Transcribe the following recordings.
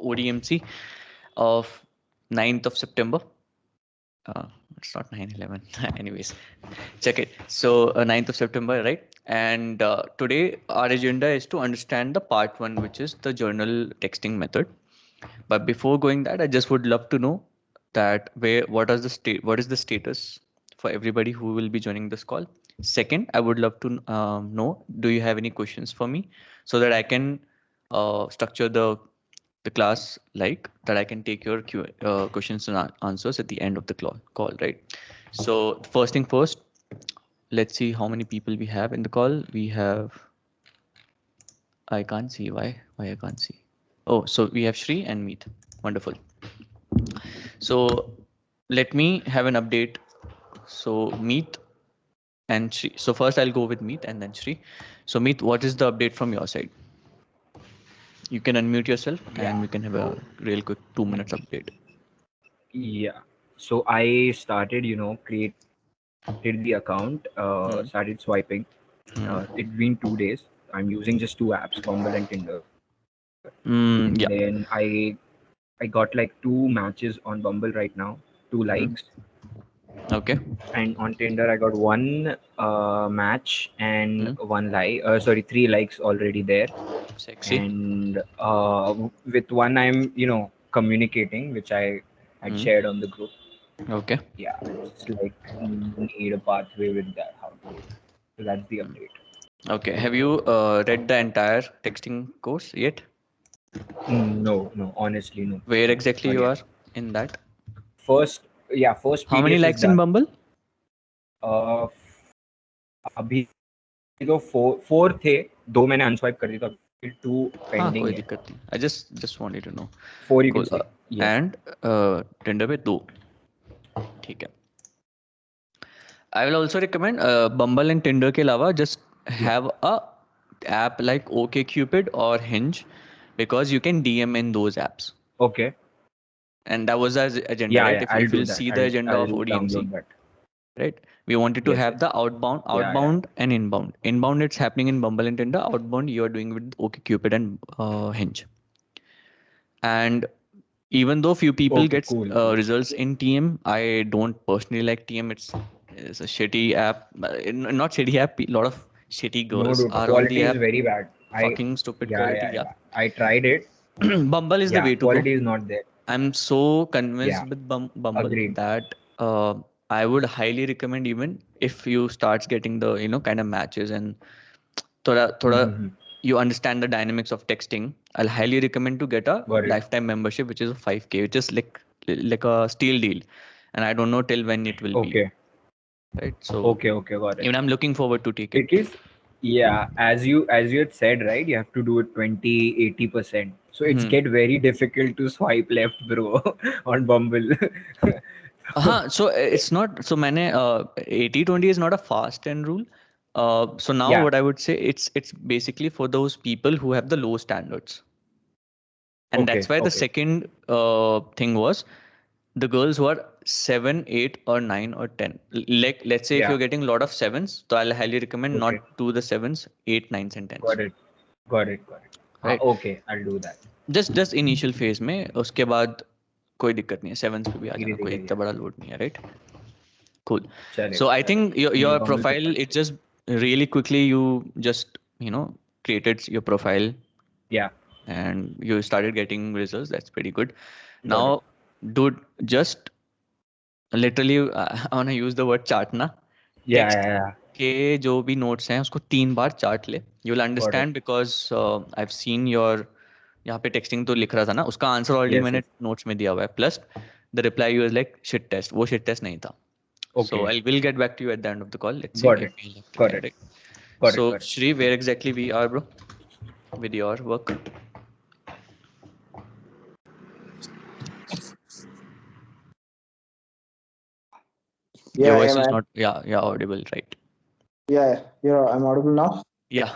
ODMC of 9th of September. It's not 9/11. Anyways, check it. So 9th of September, right? And today our agenda is to understand the part one, which is the journal texting method. But before going that, I just would love to know that what is the status for everybody who will be joining this call. Second, I would love to know, do you have any questions for me so that I can structure the class like that I can take your questions and answers at the end of the call, right? So first thing first, let's see how many people we have in the call. We have, I can't see why I can't see. Oh, so we have Shri and Meet. Wonderful. So let me have an update. So Meet and Shri. So first I'll go with Meet and then Shri. So Meet, what is the update from your side? You can unmute yourself and we can have a real quick 2 minutes update. Yeah. So I started, created the account, started swiping. It's been 2 days. I'm using just two apps, Bumble and Tinder. And Yeah. then I got like 2 matches on Bumble right now, 2 likes. Okay. And on Tinder I got 1 match and 1 like. Sorry, 3 likes already there. Sexy. And with one I'm communicating, which I had shared on the group. Okay. Yeah, I just like need a pathway with that, how to do it. So that's the update. Okay. Have you read the entire texting course yet? No, honestly, no. Where exactly Not you yet. are in that? First How many PDF is likes in done. Bumble? अभी तो four थे, 2 मैंने अनस्वाइप कर दिया, तो अभी 2 हाँ, pending कोई है. दिक्कत नहीं. I just wanted to know. 4 you can Cool. say. Yes. And Tinder पे 2. ठीक है. I will also recommend Bumble and Tinder के अलावा just have a app like OkCupid or Hinge because you can DM in those apps. Okay. And that was our agenda, Yeah, right? I'll If do you'll that. see the agenda of I'll ODMC, download that. right? We wanted to Yes, have yes. the outbound and inbound. Inbound, it's happening in Bumble and Tinder. Outbound, you are doing with OkCupid and Hinge. And even though few people Okay, get cool. results in TM, I don't personally like TM. It's a shitty app. Not shitty app. A lot of shitty No, girls dude, are on the quality is app. very bad. Fucking stupid quality. Yeah. I tried it. Bumble is the Yeah, way to go. quality is not there. I'm so convinced Yeah, with Bumble agreed. that I would highly recommend, even if you start getting the kind of matches and thoda you understand the dynamics of texting. I'll highly recommend to get a Got it. lifetime membership, which is 5K, which is like a steal deal, and I don't know till when it will be. Okay. Right. So Okay, got it. even I'm looking forward to take it. Because yeah, as you had said, right, you have to do it 20-80%. So it's get very difficult to swipe left, bro, on Bumble. So it's not. So मैंने 80-20 is not a fast end rule. So now Yeah. what I would say, it's basically for those people who have the low standards. And Okay, that's why the okay. second thing was the girls who are 7, 8, or 9 or 10. Like, let's say if Yeah. you're getting a lot of 7s, so I'll highly recommend Okay. not do the 7s, 8, 9s, and 10s. Got it. Right? Okay, I'll do that. Just initial phase में, उसके बाद कोई दिक्कत नहीं है, 7s पे भी आ धीरे जाना, कोई धीरे, इतना बड़ा लोड नहीं है, right? Cool. चलेगा. So I think your Bumble profile, पे it just really quickly you just created your profile. Yeah. And you started getting results. That's pretty good. Got Now, it. dude, just literally I want to use the word chart ना. Yeah, Text yeah. के जो भी notes हैं उसको 3 bar chart ले. You will understand because I've seen your यहाँ पे texting तो लिख रहा था ना, उसका आंसर ऑलरेडी Yes, मैंने yes. नोट्स में दिया हुआ है. Plus the reply you is like shit test. वो शिट टेस्ट नहीं था. So Okay. I will get back to you at the end of the call. Let's see Got if it. we have Got reply, it. right? Got So it. Shri, where exactly we are, bro, with your work? Your Yeah, voice is man. not audible, right? Yeah, I'm audible now. Yeah.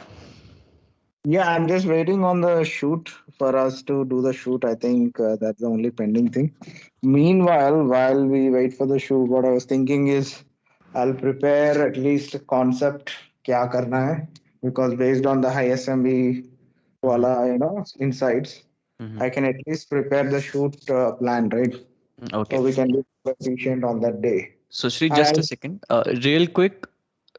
Yeah, I'm just waiting on the shoot for us to do the shoot. I think that's the only pending thing. Meanwhile, while we wait for the shoot, what I was thinking is I'll prepare at least a concept kya karna hai, because based on the high SMB wala, insights, I can at least prepare the shoot plan, right? Okay. So we can be efficient on that day. So Shri, just a second. Real quick,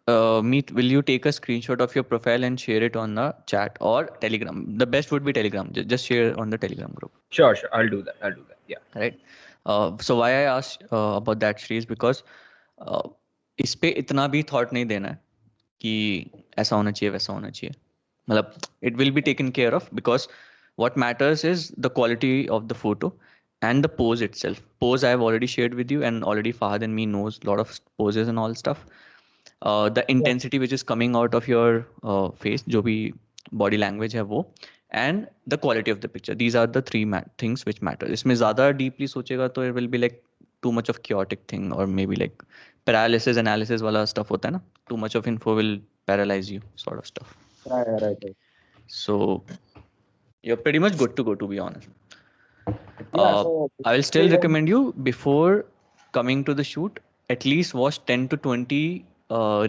Meet, will you take a screenshot of your profile and share it on the chat or Telegram? The best would be Telegram. Just share on the Telegram group. Sure. I'll do that. Yeah. Right. So why I asked about that, Shri, is because इस पे इतना भी thought नहीं देना है कि ऐसा होना चाहिए वैसा होना चाहिए. मतलब it will be taken care of, because what matters is the quality of the photo and the pose itself. Pose I have already shared with you, and already Fahad and me knows a lot of poses and all stuff. The intensity which is coming out of your face, जो भी body language है वो, and the quality of the picture. These are the three things which matter. इसमें ज़्यादा deeply सोचेगा तो it will be like too much of chaotic thing, or maybe like paralysis analysis वाला stuff होता है ना. Too much of info will paralyze you, sort of stuff. Right. So you're pretty much good to go, to be honest. So I will still recommend you, before coming to the shoot, at least watch 10 to 20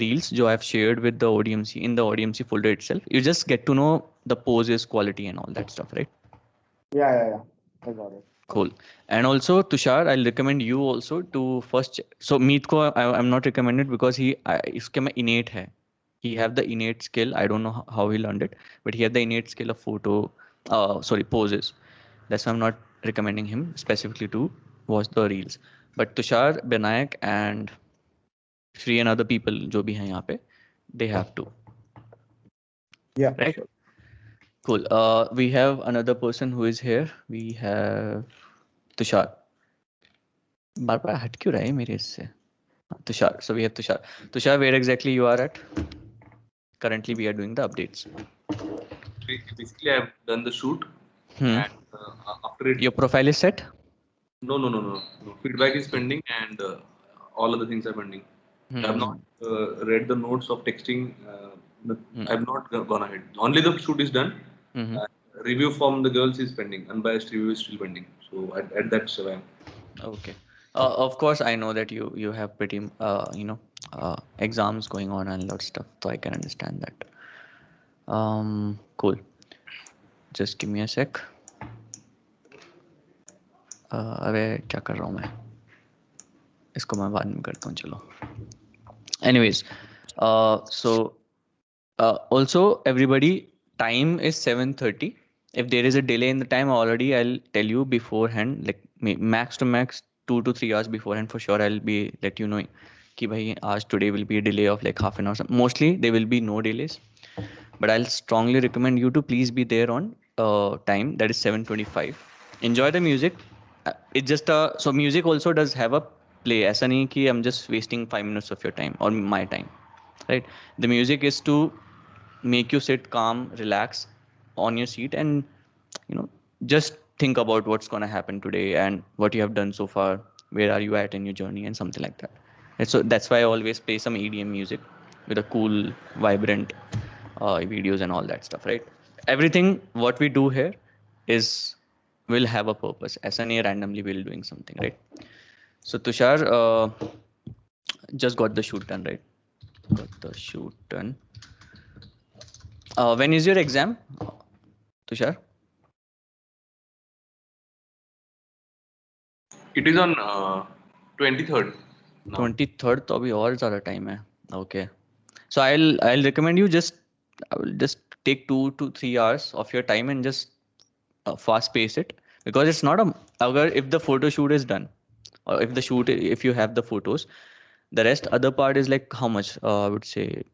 reels जो I've shared with the ODMC in the ODMC folder itself. You just get to know the poses, quality and all that stuff, right? Yeah. I got it. Cool. And also Tushar, I'll recommend you also to first so Meet ko I'm not recommended because इसके में innate है. He have the innate skill. I don't know how he learned it, but he have the innate skill of poses. That's why I'm not recommending him specifically to watch the reels. But Tushar, Binayak and Shri and other people जो भी हैं यहाँ पे, they have to. Yeah. Right. Sure. Cool. We have another person who is here. We have Tushar. बार बार हट क्यों रहा है मेरे इससे? Tushar. So we have Tushar. Tushar, where exactly you are at? Currently, we are doing the updates. Basically, I've done the shoot, and after it, Your profile is set? No. Feedback is pending, and all other things are pending. I've not read the notes of texting. I've not gone ahead. Only the shoot is done. Review from the girls is pending. Unbiased review is still pending. So at that time. Okay. Of course, I know that you have pretty exams going on and a lot of stuff, so I can understand that. Cool. Just give me a sec. अरे क्या कर रहा हूँ मैं? इसको मैं बाद में करता हूँ चलो. Anyways, also everybody, time is 7:30. If there is a delay in the time, already I'll tell you beforehand, like max to max 2 to 3 hours beforehand for sure. I'll be let you know कि भाई आज today will be a delay of like half an hour. Mostly there will be no delays, but I'll strongly recommend you to please be there on time, that is 7:25. Enjoy the music. It's just so music also does have a play. ऐसा नहीं कि I'm just wasting 5 minutes of your time or my time, right? The music is to make you sit calm, relax on your seat, and just think about what's going to happen today and what you have done so far. Where are you at in your journey and something like that. And so that's why I always play some EDM music with a cool, vibrant videos and all that stuff, right? Everything what we do here will have a purpose. ऐसा नहीं randomly we'll doing something, right? So Tushar, just got the shoot done, right? Got the shoot done. When is your exam, Tushar? It is on 23rd. 23rd, तो अभी और ज़्यादा time है. Okay. So I'll recommend you I will just take 2 to 3 hours of your time and just fast pace it, because it's not if the photo shoot is done, or if you have the photos, the rest other part is like how much, I would say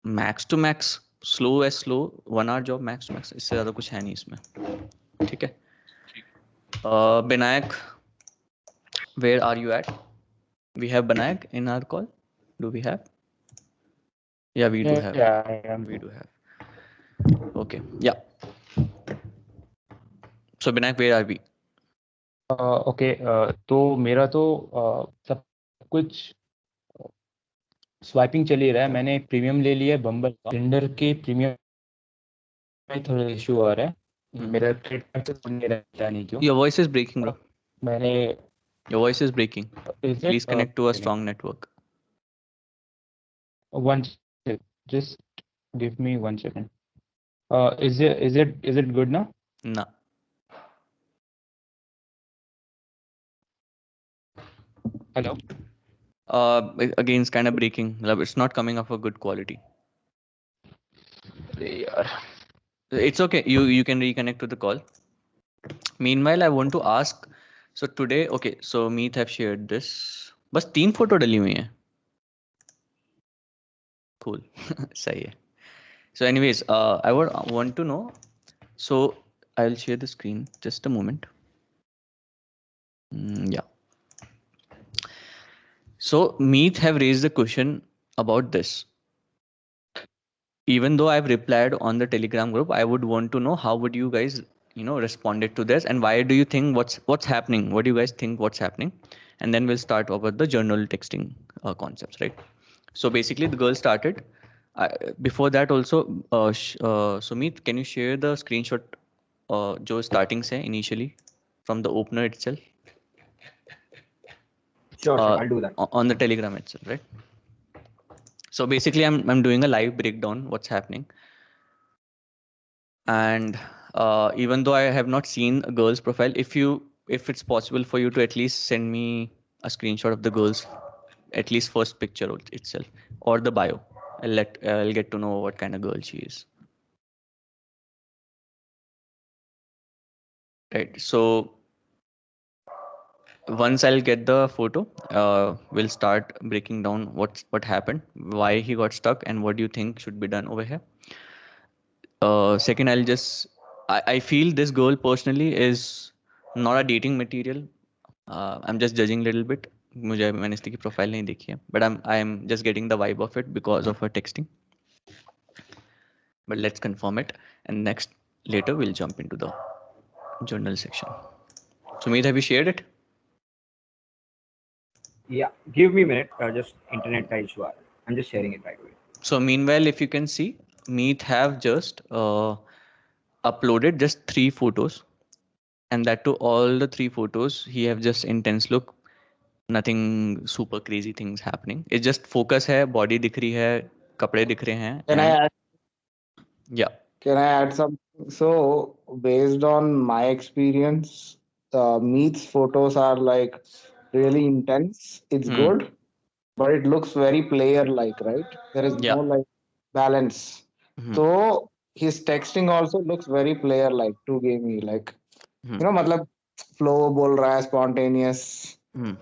max to max, slow 1 hour job max to max. इससे ज़्यादा कुछ है नहीं इसमें. ठीक है. Binayak, where are you at? We have Binayak in our call. Do we have? Yeah, we do have. Yeah, I am. We do have. Okay. Yeah. So Binayak, where are we? Okay. तो मेरा तो सब कुछ swiping चल ही रहा है. मैंने premium ले लिया है बम्बल का. टिंडर के प्रीमियम में थोड़ा इशू आ रहा है. मेरा क्रेडिट कार्ड से नहीं रहता नहीं क्यों. Your voice is breaking, bro. Your voice is breaking. Please connect to a strong network. Just give me 1 second. Is it good now? No. Hello. Again, it's kind of breaking. It's not coming of a good quality. It's okay. You can reconnect to the call. Meanwhile, I want to ask. So today, okay. So Meet have shared this. बस 3 photo डली हुई हैं. Cool. सही है. So anyways, I would want to know. So I'll share the screen. Just a moment. Yeah. So Meet have raised the question about this. Even though I've replied on the Telegram group, I would want to know how would you guys, responded to this, and why do you think what's happening? What do you guys think what's happening? And then we'll start about the journal texting concepts, right? So basically, the girl started. Before that, also, Sumit, can you share the screenshot, जो starting से initially from the opener itself? Sure, I'll do that. On the Telegram itself, right? So basically, I'm doing a live breakdown what's happening, and even though I have not seen a girl's profile, if it's possible for you to at least send me a screenshot of the girl's at least first picture itself or the bio, I'll get to know what kind of girl she is. Right. So once I'll get the photo, we'll start breaking down what happened, why he got stuck, and what do you think should be done over here. Second, I feel this girl personally is not a dating material. I'm just judging a little bit. मैंने इसकी profile नहीं देखी है, but I'm just getting the vibe of it because of her texting. But let's confirm it, and later we'll jump into the journal section. Sumit, have you shared it? Yeah, give me a minute. Just internet ka issue. I'm just sharing it right away. So meanwhile, if you can see, Meet have just uploaded just 3 photos, and that to all the 3 photos he have just intense look. Nothing super crazy things happening. It's just focus है, body दिख रही है, कपड़े दिख रहे हैं. Can I add? Yeah. Can I add something? So, based on my experience, Meet's photos are like really intense. It's good, but it looks very player-like, right? There is no like balance. So his texting also looks very player-like, too gamey, like मतलब flow बोल रहा है, spontaneous.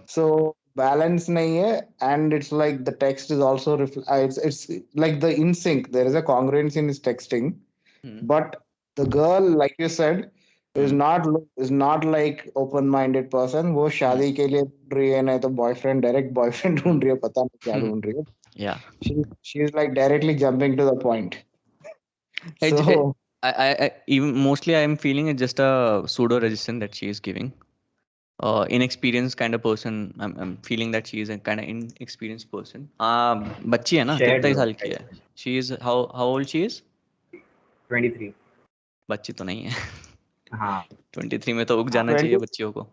So balance नहीं है, and it's like the text is also it's like the in sync. There is a congruence in his texting. But the girl, like you said, is not like open-minded person. वो शादी के लिए ढूंढ रही है, नहीं तो direct boyfriend ढूंढ रही है, पता नहीं क्या ढूंढ रही है. Yeah. She is like directly jumping to the point. So I even mostly I am feeling it's just a pseudo resistance that she is giving. Inexperienced kind of person. I'm feeling that she is a kind of inexperienced person. बच्ची है ना, कितने साल की है? She is how old she is? 23. बच्ची तो नहीं है. हाँ. 23 में तो उग जाना चाहिए बच्चियों को.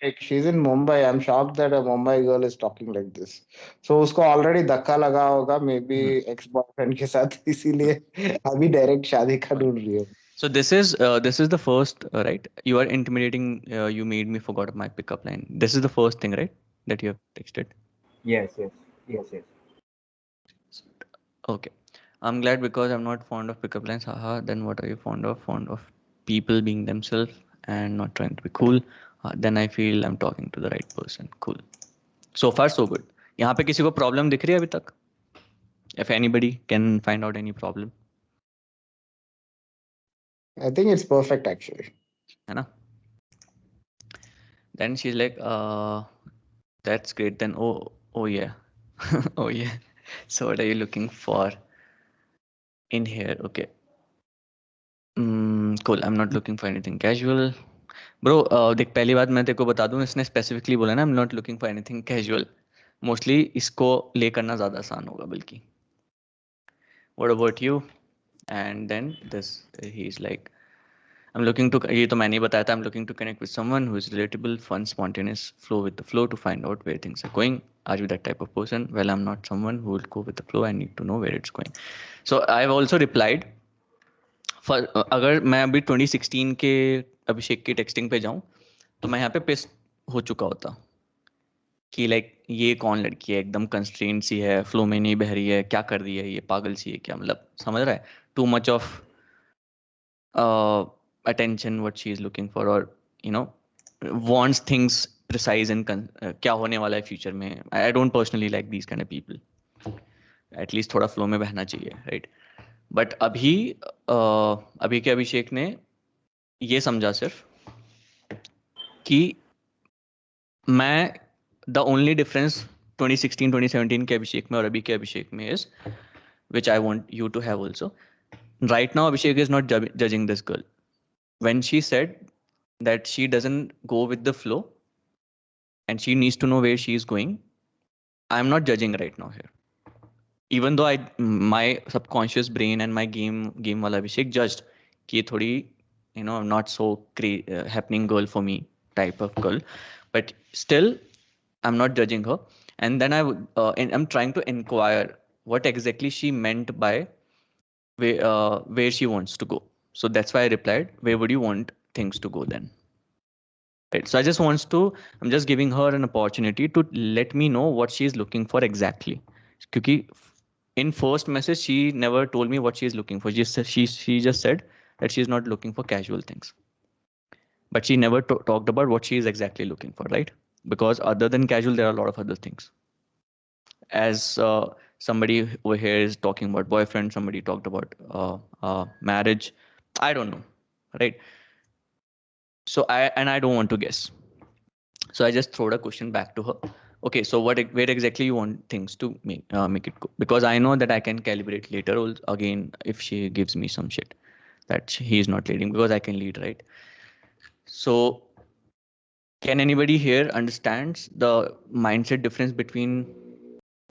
Like she's in Mumbai. I'm shocked that a Mumbai girl is talking like this. So उसको already धक्का लगा होगा, maybe ex-boyfriend के साथ, इसीलिए अभी direct शादी का ढूंढ रही है. So this is the first, right? You are intimidating. You made me forgot my pickup line. This is the first thing, right? That you have texted. Yes. Okay. I'm glad because I'm not fond of pickup lines. Haha. Then what are you fond of? Fond of people being themselves and not trying to be cool. Then I feel I'm talking to the right person. Cool. So far so good. यहाँ पे किसी को problem दिख रही है अभी तक? If anybody can find out any problem. I think it's perfect actually. है ना? Then she's like, that's great. Then oh yeah, oh yeah. So what are you looking for in here? Okay. Cool. I'm not looking for anything casual. Bro, देख पहली बात मैं तेरे को बता दूं, इसने specifically बोला ना I'm not looking for anything casual. Mostly इसको ले करना ज़्यादा आसान होगा बल्कि. What about you? And then he's like, I'm looking to, ये तो मैंने ही बताया था, I'm looking to connect with someone who is relatable, fun, spontaneous, flow with the flow to find out where things are going. Are you that type of person? Well, I'm not someone who will go with the flow. I need to know where it's going. So I've also replied. अगर मैं अभी 2016 के अभिषेक की texting पे जाऊं तो मैं यहाँ पे पिस हो चुका होता. कि लाइक ये कौन लड़की है, एकदम कंस्ट्रेंट सी है, फ्लो में नहीं बह रही है, क्या कर रही है ये, पागल सी है क्या, मतलब समझ रहा है, too much of attention what she is looking for, or you know wants things precise and क्या होने वाला है फ्यूचर में. I don't personally like these kind of people. At least थोड़ा फ्लो में बहना चाहिए, right? बट अभी के अभिषेक ने ये समझा सिर्फ कि मैं द ओनली डिफरेंस 2016-2017 के अभिषेक में और अभी के अभिषेक में is which I want you to have also. Right now Abhishek is not judging this girl. When she said that she doesn't go with the flow and she needs to know where she is going, I'm not judging right now here. Even though my subconscious brain and my game wala Abhishek judged कि थोड़ी not so happening girl for me type of girl, but still I'm not judging her. And then and I'm trying to inquire what exactly she meant by where she wants to go. So that's why I replied, where would you want things to go then? Right. So I'm just giving her an opportunity to let me know what she is looking for exactly. Because in first message, she never told me what she is looking for. She just said that she is not looking for casual things. But she never talked about what she is exactly looking for, right? Because other than casual, there are a lot of other things. As somebody over here is talking about boyfriend, somebody talked about marriage. I don't know, right? So I don't want to guess. So I just throwed a question back to her. Okay, so where exactly you want things to make it go? Because I know that I can calibrate later again if she gives me some shit that he is not leading, because I can lead, right? So can anybody here understands the mindset difference between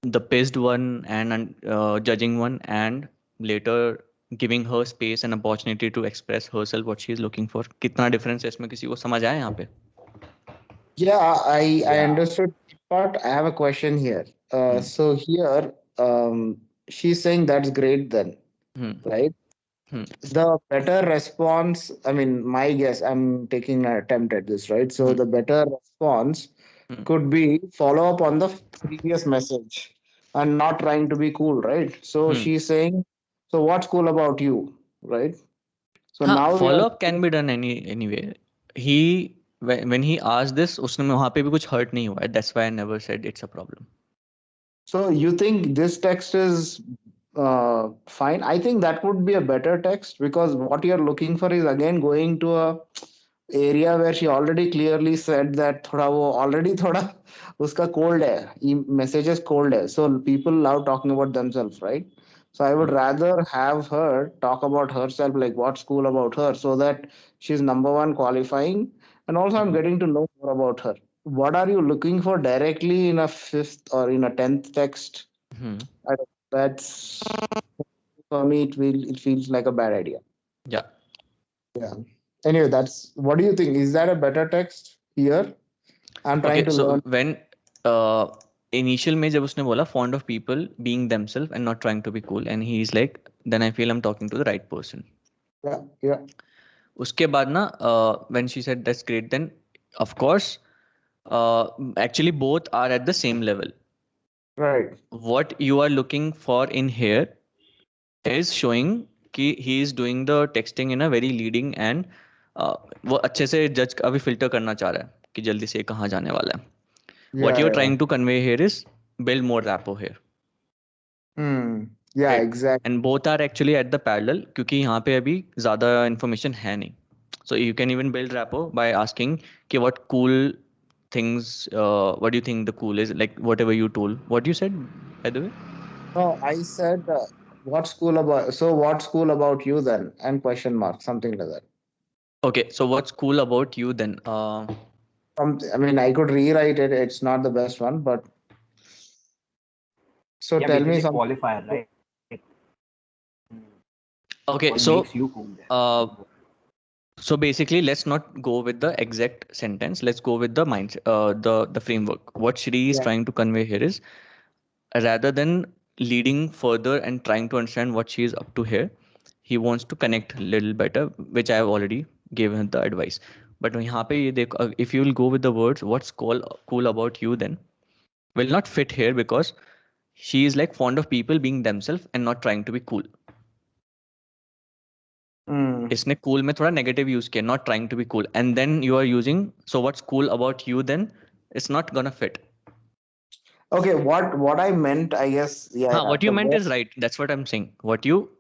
the pissed one and judging one, and later giving her space and opportunity to express herself what she is looking for? कितना difference है इसमें, किसी को समझ आया यहाँ पे? Yeah, I understood that part. I have a question here. So here, she's saying that's great then, right? The better response, I mean, my guess, I'm taking an attempt at this, right? So the better response could be follow up on the previous message and not trying to be cool, right? So she's saying, so what's cool about you, right? So now we follow are, up can be done anyway. When he asked this, उसने वहाँ पे भी कुछ hurt नहीं हुआ है. That's why I never said it's a problem. so you think this text is fine? I think that would be a better text, because what you're looking for is again going to a area where she already clearly said that थोड़ा वो already थोड़ा उसका cold है, messages cold है. So people love talking about themselves, right? So I would rather have her talk about herself, like what's cool about her, so that she's number one qualifying, and also I'm getting to know more about her. What are you looking for directly in a 5th or in a 10th text? That's, for me, it feels like a bad idea. Yeah. Anyway, that's, what do you think? Is that a better text here? I'm trying to learn. When initial में जब उसने बोला fond of people being themselves and not trying to be cool, and he's like, then I feel I'm talking to the right person. Yeah. उसके बाद ना when she said that's great, then of course actually both are at the same level. Right. What you are looking for in here is showing कि he is doing the texting in a very leading and वो अच्छे से जज अभी filter करना चाह रहा है कि जल्दी से कहाँ जाने वाला है. What you're trying to convey here is build more rapport here. Yeah, right. Exactly. And both are actually at the parallel क्योंकि यहाँ पे अभी ज़्यादा information है नहीं. So you can even build rapport by asking कि what cool things, what do you think the cool is, like whatever you told. What you said, by the way? No, I said what's cool about you then, and question mark, something like that. Okay, so what's cool about you then? I mean, I could rewrite it. It's not the best one, but so yeah, tell me some qualifier, right? Okay, what so makes you cool then? So basically, let's not go with the exact sentence. Let's go with the mind, the framework. What Shri is trying to convey here is, rather than leading further and trying to understand what she is up to here, he wants to connect a little better, which I have already given the advice. But यहाँ पे ये देखो, if you will go with the words, what's cool about you then? will not fit here because she is like fond of people being themselves and not trying to be cool. इसने cool में थोड़ा negative use किया, not trying to be cool, and then you are using so what's cool about you, then it's not gonna fit. Okay, what I meant, I guess, yeah. What you meant is right. That's what I'm saying. What you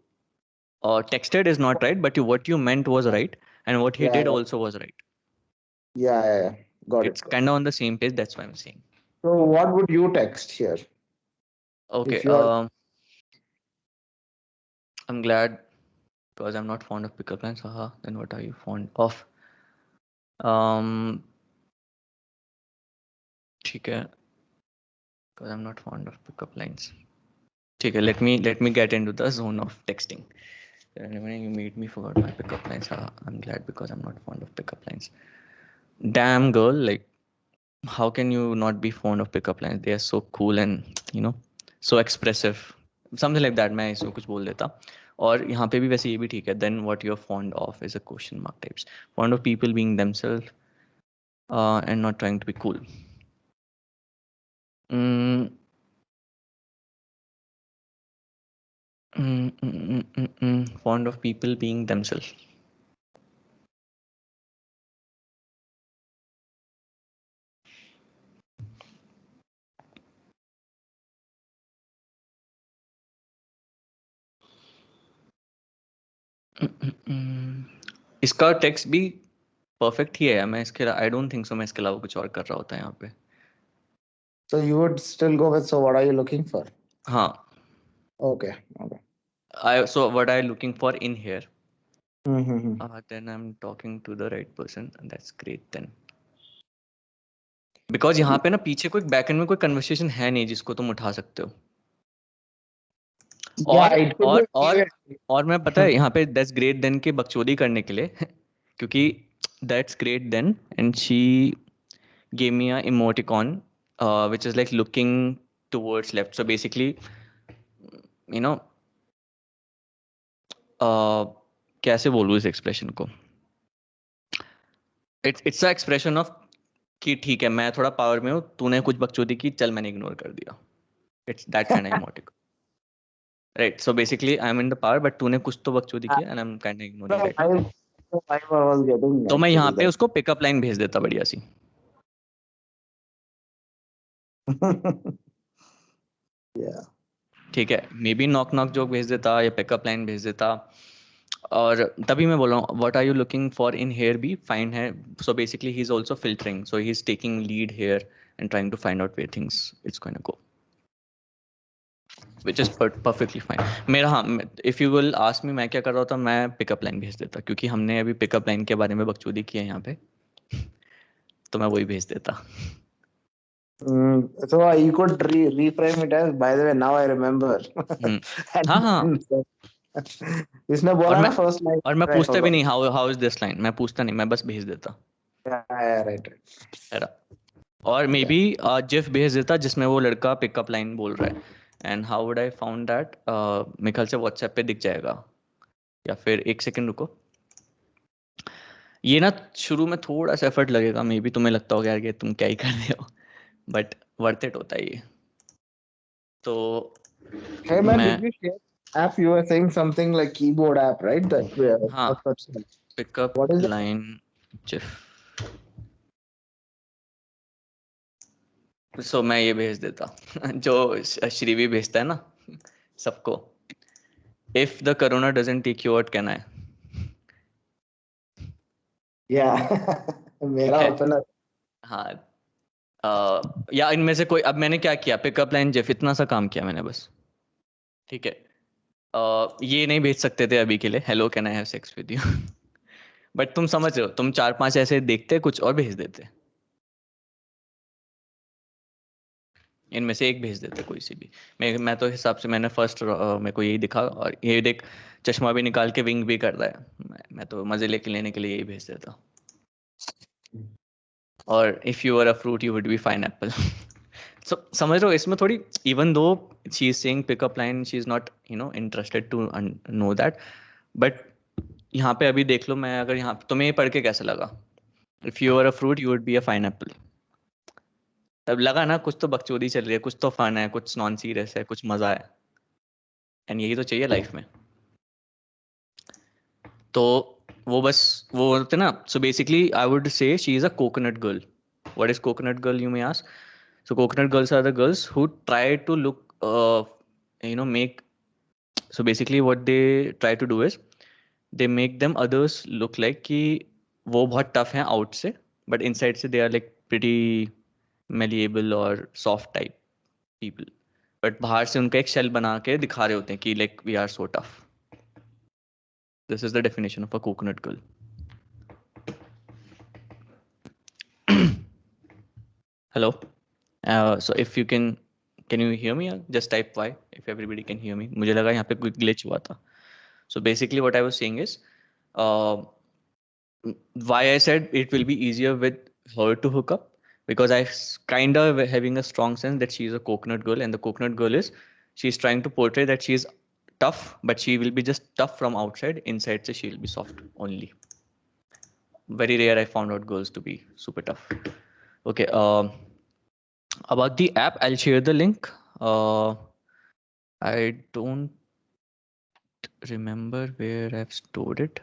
texted is not right, but what you meant was right, and what he did also was right. Yeah. Got it. It's kind of on the same page. That's why I'm saying. So what would you text here? Okay. I'm glad because I'm not fond of pickup lines. Then what are you fond of? ठीक है. Because I'm not fond of pickup lines. ठीक है. Let me get into the zone of texting. You made me forget my pickup lines. I'm glad because I'm not fond of pickup lines. Damn girl, like how can you not be fond of pickup lines? They are so cool and so expressive. Something like that. मैं इसको कुछ बोल देता. और यहाँ पे भी वैसे ये भी ठीक है. Then what you're fond of is a question mark types. Fond of people being themselves and not trying to be cool. Fond of people being themselves. इसका टेक्स्ट भी परफेक्ट ही है. मैं इसके आई डोंट थिंक सो मैं इसके अलावा कुछ और कर रहा होता यहाँ पे. So you would still go with, so what are you looking for? हाँ. Okay. So what are you looking for in here? Then I'm talking to the right person and that's great then. Because यहाँ पे ना पीछे कोई backend में कोई conversation है नहीं जिसको तुम उठा सकते हो. और मैं पता है यहाँ पे that's great then के बकचोदी करने के लिए क्योंकि that's great then and she gave me a emoticon which is like looking towards left. So basically कैसे बोलूँ इस एक्सप्रेशन को. It's a expression of कि ठीक है मैं थोड़ा पावर में हूँ, तूने कुछ बकचोदी की, चल मैंने इग्नोर कर दिया. It's that kind of emoticon. Right. So basically I'm in the power but तूने कुछ तो बकचोदी की and I'm kind of ignoring it. तो मैं यहाँ पे उसको पिकअप लाइन भेज देता बढ़िया सी. ठीक है. May be knock knock joke भेज देता या पिकअप लाइन भेज देता. और तभी मैं बोल रहा हूँ what are you looking for in here भी फाइन है. So basically he is also filtering. So he is taking lead here and trying to find out where things it's going to go. Which is perfectly fine. मेरा if you will ask me मैं क्या कर रहा होता, मैं pickup line भेज देता क्योंकि हमने अभी पिकअप लाइन के बारे में बकचोदी की है यहाँ पे. तो मैं वही भेज देता. So you could reframe it as, by the way, now I remember. हाँ. इसने बोला ना फर्स्ट लाइन. और मैं पूछता भी नहीं how is this line. मैं पूछता नहीं, मैं बस भेज देता. Right. और मे बी जिफ भेज देता जिसमें वो लड़का पिकअप लाइन बोल रहा है. And how would I found that. मेरे ख्याल से व्हाट्सएप पे दिख जाएगा या फिर एक सेकंड रुको. ये ना शुरू में थोड़ा सा एफर्ट लगेगा. मे बी तुम्हें लगता होगा यार कि तुम क्या ही कर रहे हो, बट वर्थ इट होता है ये. तो hey man, did you share app? You were saying something like keyboard app, right? That हाँ. Pickup line GIF. सो मैं ये भेज देता जो श्रीवी भेजता है ना सबको. If the corona doesn't take you out, can I? Yeah. मेरा ओपनर. हाँ. या इनमें से कोई. अब मैंने क्या किया, पिकअप लाइन जिफ इतना सा काम किया मैंने बस. ठीक है. ये नहीं भेज सकते थे अभी के लिए hello can I have sex with you. But तुम समझ रहे हो, तुम 4-5 ऐसे देखते कुछ और भेज देते. इनमें से एक भेज देते कोई सी भी. मैं तो हिसाब से मैंने फर्स्ट मेरे को यही दिखा. और ये देख चश्मा भी निकाल के विंग भी कर रहा है. मैं तो मजे लेने के लिए यही भेज देता. और if you are a fruit you would be fine apple. So समझ रहे हो इसमें थोड़ी, even though she is saying pickup line, she is not interested to know that. But यहाँ पे अभी देख लो, मैं अगर यहाँ तुम्हें पढ़ के कैसा लगा, if you are a fruit you would be a fine apple. तब लगा ना कुछ तो बकचोदी चल रही है, कुछ तो फन है, कुछ नॉन सीरियस है, कुछ मजा है, एंड यही तो चाहिए लाइफ में। तो वो बस वो होते ना। So basically I would say she is a coconut girl. What is coconut girl, you may ask? So coconut girls are the girls who try to look, make. So basically, what they try to do is they make them others look like कि वो बहुत tough हैं out से, but inside से they are like pretty malleable और soft type people. But बाहर से उनका एक shell बना के दिखा रहे होते हैं कि like we are so tough. This is the definition of a coconut girl. Hello. So if you can you hear me? Just type Y if everybody can hear me. मुझे लगा यहाँ पे कोई glitch हुआ था. So basically what I was saying is, why I said it will be easier with her to hook up, because I kind of having a strong sense that she is a coconut girl, and the coconut girl is, she's trying to portray that she is tough, but she will be just tough from outside. Inside she will be soft only. Very rare I found out girls to be super tough. Okay. About the app, I'll share the link. I don't remember where I've stored it.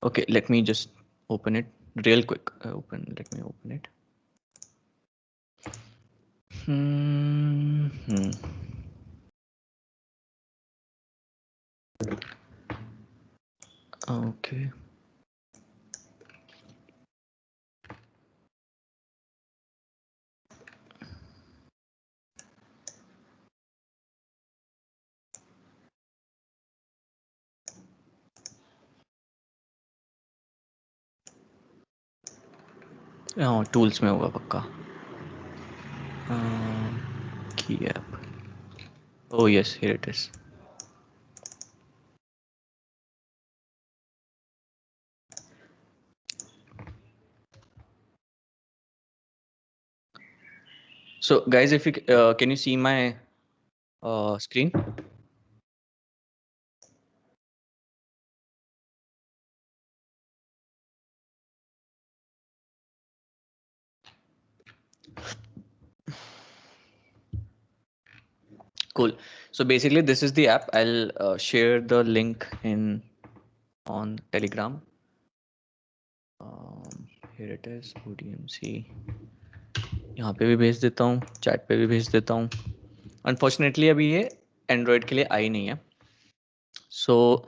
Okay, let me just open it real quick. Let me open it. Okay. Tools में होगा पक्का. की app. Oh yes, here it is. So guys, if you can you see my screen? Cool. So basically this is the app. I'll share the link on Telegram. Here it is, ODMC. यहाँ पे भी भेज देता हूँ, chat पे भी भेज देता हूँ. Unfortunately अभी ये Android के लिए आई नहीं है. So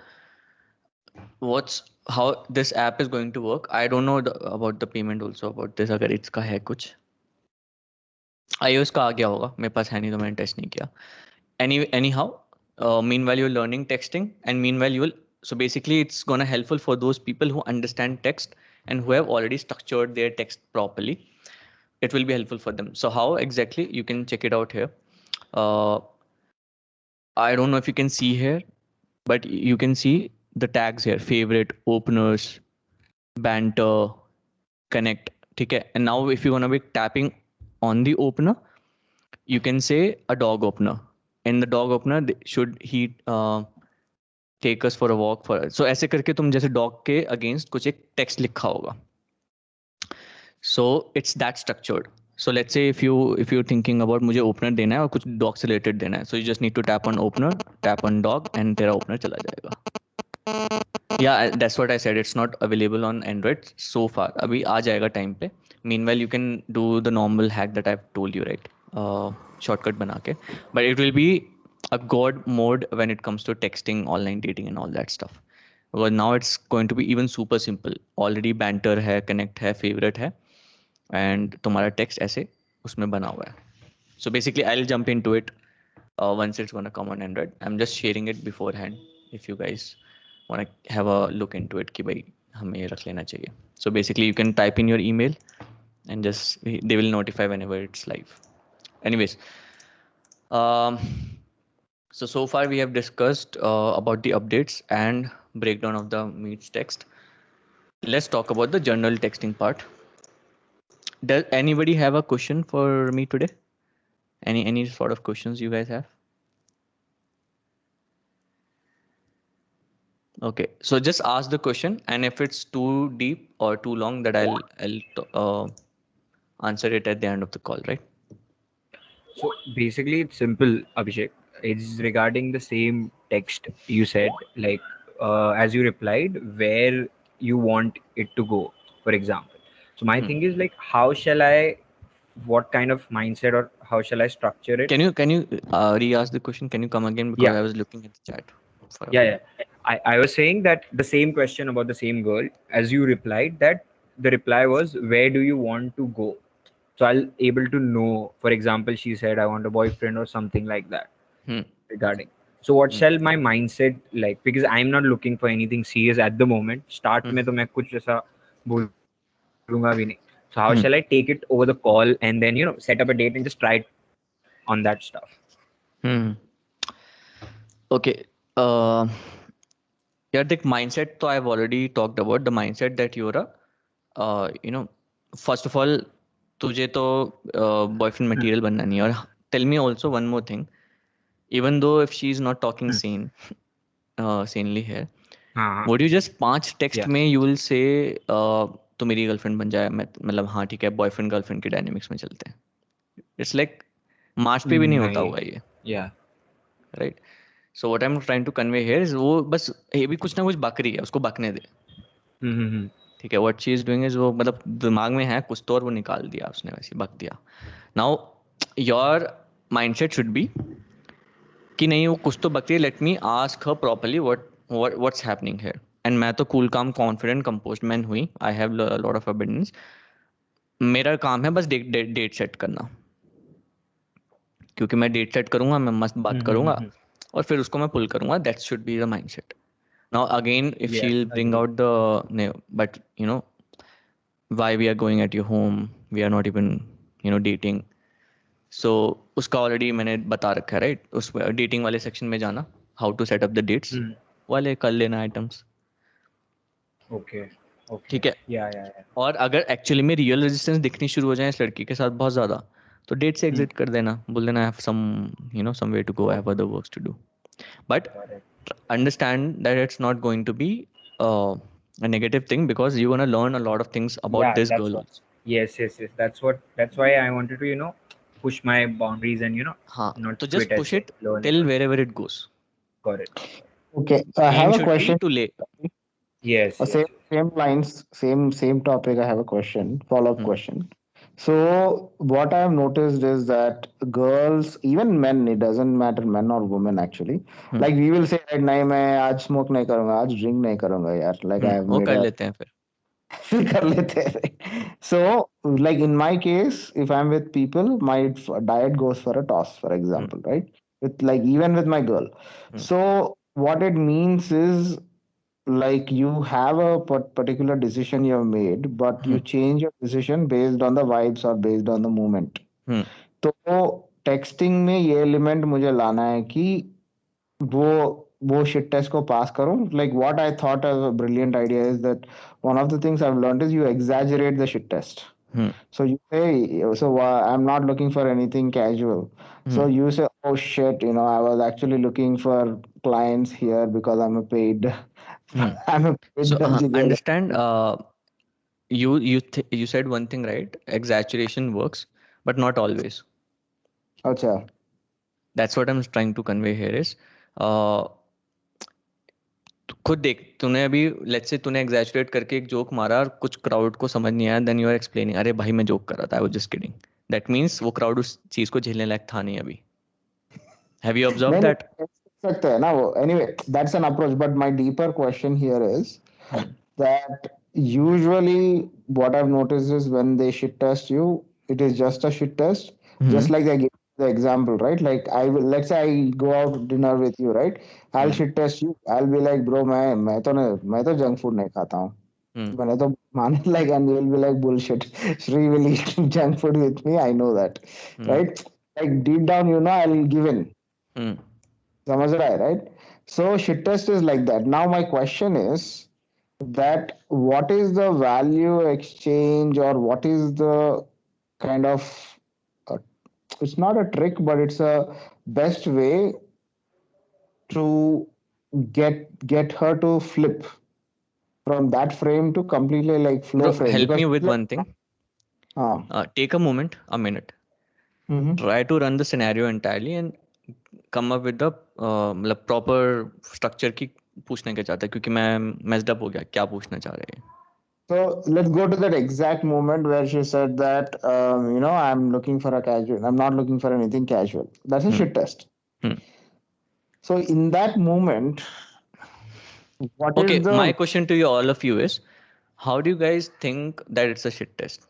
how this app is going to work? I don't know about the payment also about this. अगर इसका है कुछ, iOS का आ गया होगा, मेरे पास है नहीं तो मैंने टेस्ट नहीं किया. Anyhow, meanwhile you're learning texting, and meanwhile so basically it's gonna helpful for those people who understand text and who have already structured their text properly. It will be helpful for them. So how exactly? You can check it out here. I don't know if you can see here, but you can see the tags here: favorite, openers, banter, connect. Okay. And now if you're gonna be tapping on the opener, you can say a dog opener. In the dog opener, should he take us for a walk for. So ऐसे करके तुम जैसे dog के against कुछ एक text लिखा होगा. So it's that structured. So let's say if you're thinking about मुझे opener देना है और कुछ dog से related देना है, so you just need to tap on opener, tap on dog, and तेरा opener चला जाएगा. Yeah, that's what I said. It's not available on Android so far. अभी आ जाएगा time पे. Meanwhile, you can do the normal hack that I've told you, right? Shortcut बना के. But it will be a god mode when it comes to texting, online dating, and all that stuff. Because now it's going to be even super simple. Already banter है, connect है, favorite है, and तुम्हारा text ऐसे उसमें बना हुआ है. So basically, I'll jump into it once it's gonna come on Android. I'm just sharing it beforehand if you guys want to have a look into it कि भाई हमें ये रख लेना चाहिए. So basically, you can type in your email and just they will notify whenever it's live. Anyways, so far we have discussed about the updates and breakdown of the Meets text. Let's talk about the general texting part. Does anybody have a question for me today? Any sort of questions you guys have? Okay, so just ask the question, and if it's too deep or too long, that I'll answer it at the end of the call, right? So basically, it's simple, Abhishek. It's regarding the same text you said, like as you replied, where you want it to go, for example. So my thing is like, how shall I, what kind of mindset or how shall I structure it? Can you re-ask the question? Can you come again, because Yeah, I was looking at the chat for a yeah, while. yeah. I was saying that the same question about the same girl, as you replied, that the reply was, where do you want to go? So I'll able to know, for example, she said, I want a boyfriend or something like that Hmm. regarding. So what Hmm. shall my mindset like? Because I'm not looking for anything serious at the moment. Start में तो मैं कुछ ऐसा बोलूँगा भी नहीं. So how shall I take it over the call and then set up a date and just try it on that stuff? Okay. Yeah, the mindset. So I've already talked about the mindset that you're first of all, तुझे तो boyfriend material बनना नहीं. और tell me also one more thing. Even though if she's not talking sanely here, हाँ. would you just 5 text Yeah. में you will say तो मेरी girlfriend बन जाए, मतलब हाँ ठीक है, बॉयफ्रेंड गर्लफ्रेंड की डायनेमिक्स में चलते हैं. इट्स लाइक मार्च पे भी नहीं होता हुआ ये, Yeah. Right? So what I am trying to convey here is, वो बस ये भी कुछ ना कुछ बकरी है, उसको बकने दे. ठीक है, what she is doing is, वो मतलब दिमाग में है कुछ तो और वो निकाल दिया उसने, वैसे बक दिया. Now your mindset should be कि नहीं वो कुछ तो बकरी है, let me ask her properly what's happening here. And मैं तो cool calm confident composed man हुई, I have lot of abundance. मेरा काम है बस डेट सेट करना, क्योंकि मैं डेट सेट करूंगा, मैं मस्त बात करूंगा और फिर उसको मैं पुल करूंगा. That should be the mindset. Now again, if Yes, she'll bring agree. out the no, but why we are going at your home, we are not even dating. So उसका already मैंने बता रखा है, right? उस dating वाले section में जाना, how to set up the dates वाले कर लेना items. Okay. ठीक है. Yeah. और अगर एक्चुअली में रियल रेजिस्टेंस दिखनी शुरू हो जाए इस लड़की के साथ बहुत ज्यादा, तो डेट से एग्जिट कर देना, बोल देना I have some way to go, I have other works to do. But understand that it's not going to be a negative thing, because you're going to learn a lot of things about Yeah, this that's girl what. also. Yes. That's why I wanted to push my boundaries and हाँ, not तो quit just as push well. it Learn till it. wherever it goes. Got it. Okay, I Aim have a should be question. to lay. Yes. Same lines, same topic. I have a question, follow-up question. So what I have noticed is that girls, even men, it doesn't matter, men or women actually. Like we will say, right, नहीं मैं आज smoke नहीं करूँगा, आज drink नहीं करूँगा यार. Like I have वो made कर a लेते हैं फिर. फिर कर लेते हैं. So like in my case, if I'm with people, my diet goes for a toss, for example, right? With like even with my girl. So what it means is, like you have a particular decision you have made, but you change your decision based on the vibes or based on the moment. तो texting में ये element मुझे लाना है कि वो shit test को पास करूं. Like what I thought a brilliant idea is that one of the things I've learned is you exaggerate the shit test. So you say, so I'm not looking for anything casual. So you say, oh shit, I was actually looking for clients here because I'm a paid. I'm a paid. So understand. You said one thing, right? Exaggeration works, but not always. अच्छा. That's what I'm trying to convey here is, खुद देख, तूने अभी let's say तूने exaggerate करके एक joke मारा और कुछ क्राउड को समझ नहीं आया, देन यू आर एक्सप्लेनिंग, अरे भाई मैं जोक कर रहा था, I was just kidding. That means वो क्राउड उस चीज को झेलने लायक था नहीं अभी. हैव यू ऑब्जर्व नहीं दैट? सकते हैं ना वो. Anyway, that's an approach, but my deeper question here is that usually what I've noticed is when they shit test you, it is just a shit test. Just like I gave the example, right? Like let's say I go out to dinner with you, right? I'll shit test you. I'll be like, bro, मैं तो junk food नहीं खाता हूँ. मैंने तो माने, like, and you'll be like, bullshit. Shri will eat junk food with me. I know that, right? Like deep down, I'll give in. समझ रहा है, right? So shit test is like that. Now my question is that what is the value exchange, or what is the kind of it's not a trick, but it's a best way to get her to flip from that frame to completely like flow Bro, frame. help Because me with one thing. Take a moment, a minute. Try to run the scenario entirely and come up with the मतलब proper structure की पूछने के चाहता है, क्योंकि मैं messed up हो गया क्या पूछना चाह रहे हैं. So let's go to that exact moment where she said that, I'm looking for a casual. I'm not looking for anything casual. That's a shit test. So in that moment, what Okay, is the... my question to you, all of you, is how do you guys think that it's a shit test?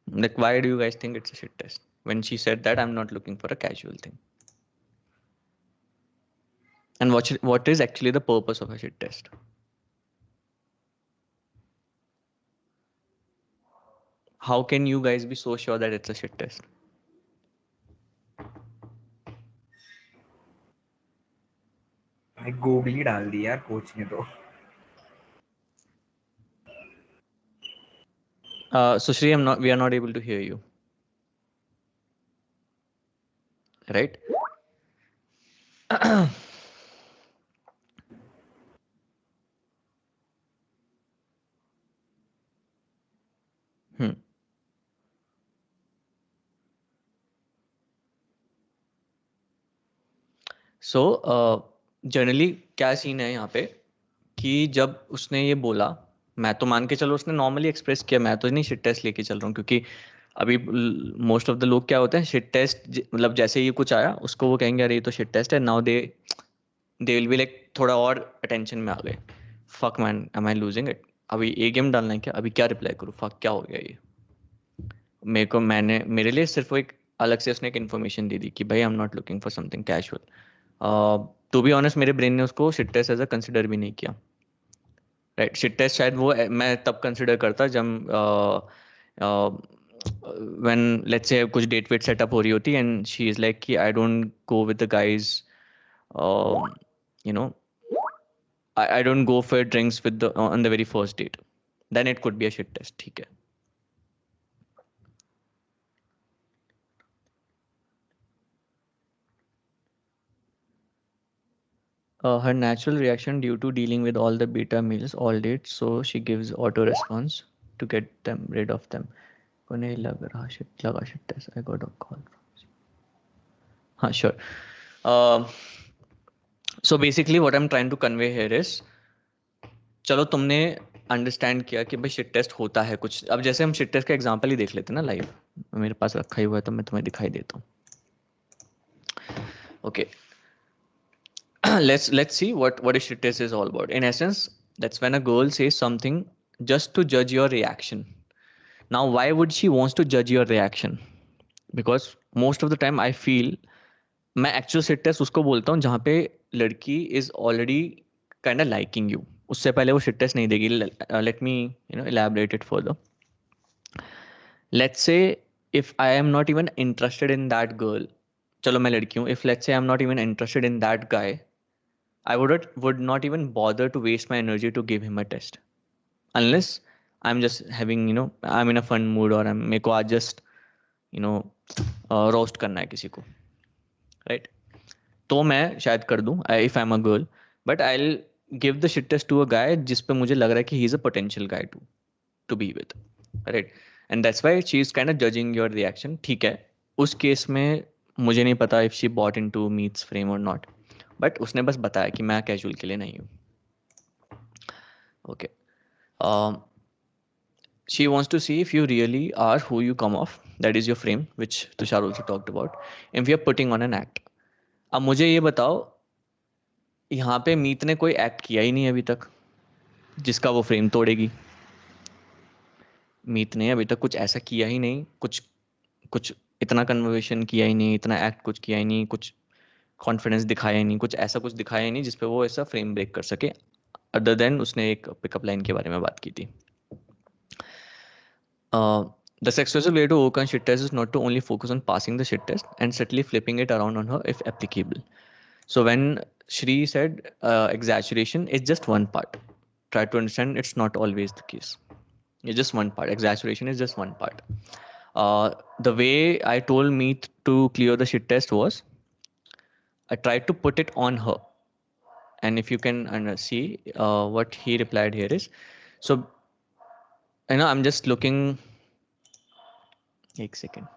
Like, why do you guys think it's a shit test when she said that I'm not looking for a casual thing? And what is actually the purpose of a shit test? How can you guys be so sure that it's a shit test? भाई googly डाल दी यार coach ने तो. Sushri, we are not able to hear you. Right? So generally क्या scene है यहाँ पे कि जब उसने ये बोला, मैं तो मान के चलो उसने नॉर्मली एक्सप्रेस किया, मैं तो नहीं शिट टेस्ट लेके चल रहा हूँ, क्योंकि अभी मोस्ट ऑफ द लोग क्या होते हैं, शिट टेस्ट मतलब जैसे ये कुछ आया उसको वो कहेंगे अरे ये तो शिट टेस्ट है, now they will be like थोड़ा और अटेंशन में आ गए, fuck man am I losing it, अभी ये गेम डालना है क्या, अभी क्या रिप्लाई करूँ, फक क्या हो गया ये मेरे लिए सिर्फ वो एक अलग से उसने एक इन्फॉर्मेशन दे दी कि भाई I am not looking for something casual. To be honest मेरे ब्रेन ने उसको shit test as a consider भी नहीं किया. राइट, शिट टेस्ट शायद वो मैं तब कंसिडर करता जब व्हेन लेट्स से कुछ डेट वेट सेटअप हो रही होती एंड शी इज लाइक कि I don't go with the guys, you know I don't go for drinks with on the very first date, then it could be a shit test. ठीक है. Her natural reaction due to dealing with all the beta males all dates, so she gives auto response to get them rid of them. Kone laga shit test. I got a call from. Sure. So basically what I'm trying to convey here is, चलो तुमने understand किया कि भाई shit test होता है कुछ. अब जैसे हम शिट टेस्ट का एग्जांपल ही देख लेते हैं ना, लाइव मेरे पास रखा ही हुआ है तो मैं तुम्हें दिखाई देता हूँ. Okay, let's see what a shit test is all about. In essence, that's when a girl says something just to judge your reaction. Now why would she wants to judge your reaction? Because most of the time I feel मैं actual shit test उसको बोलता हूँ जहाँ पे लड़की is already kind of liking you, उससे पहले वो शिट टेस्ट नहीं देगी. Let me elaborate it further. Let's say if I am not even interested in that girl, चलो मैं लड़की हूँ, if let's say I'm not even interested in that guy, I would not even bother to waste my energy to give him a test unless I'm just having I'm in a fun mood or मेरे को आज just roast करना है किसी को, right? तो मैं शायद कर दूं if I'm a girl, but I'll give the shit test to a guy जिस पे मुझे लग रहा है कि he is a potential guy to be with, right? And that's why she is kind of judging your reaction. ठीक है, उस केस में मुझे नहीं पता if she bought into Meet's frame or not, but उसने बस बताया कि मैं कैजुअल के लिए नहीं हूँ. Okay, she wants to see if you really are who you come off, that is your frame which Tushar also talked about, if you are putting on an act. अब मुझे ये बताओ, यहाँ पे मीत ने कोई एक्ट किया ही नहीं अभी तक जिसका वो फ्रेम तोड़ेगी. मीत ने अभी तक कुछ ऐसा किया ही नहीं, कुछ इतना कन्वर्सेशन किया ही नहीं, इतना एक्ट कुछ किया ही नहीं, कुछ कॉन्फिडेंस दिखाया ही नहीं, कुछ ऐसा कुछ दिखाया ही नहीं जिसपे वो ऐसा फ्रेम ब्रेक कर सके, अदर देन उसने एक पिकअप लाइन के बारे में बात की थी. The successful way to overcome shit test is not to only focus on passing the shit test and subtly flipping it around on her if applicable. So when Shri said exaggeration is just one part, try to understand it's not always the case. It's just one part. Exaggeration is just one part. The way I told Meet to clear the shit test was, I tried to put it on her and if you can see what he replied here is, so I'm just looking, एक second.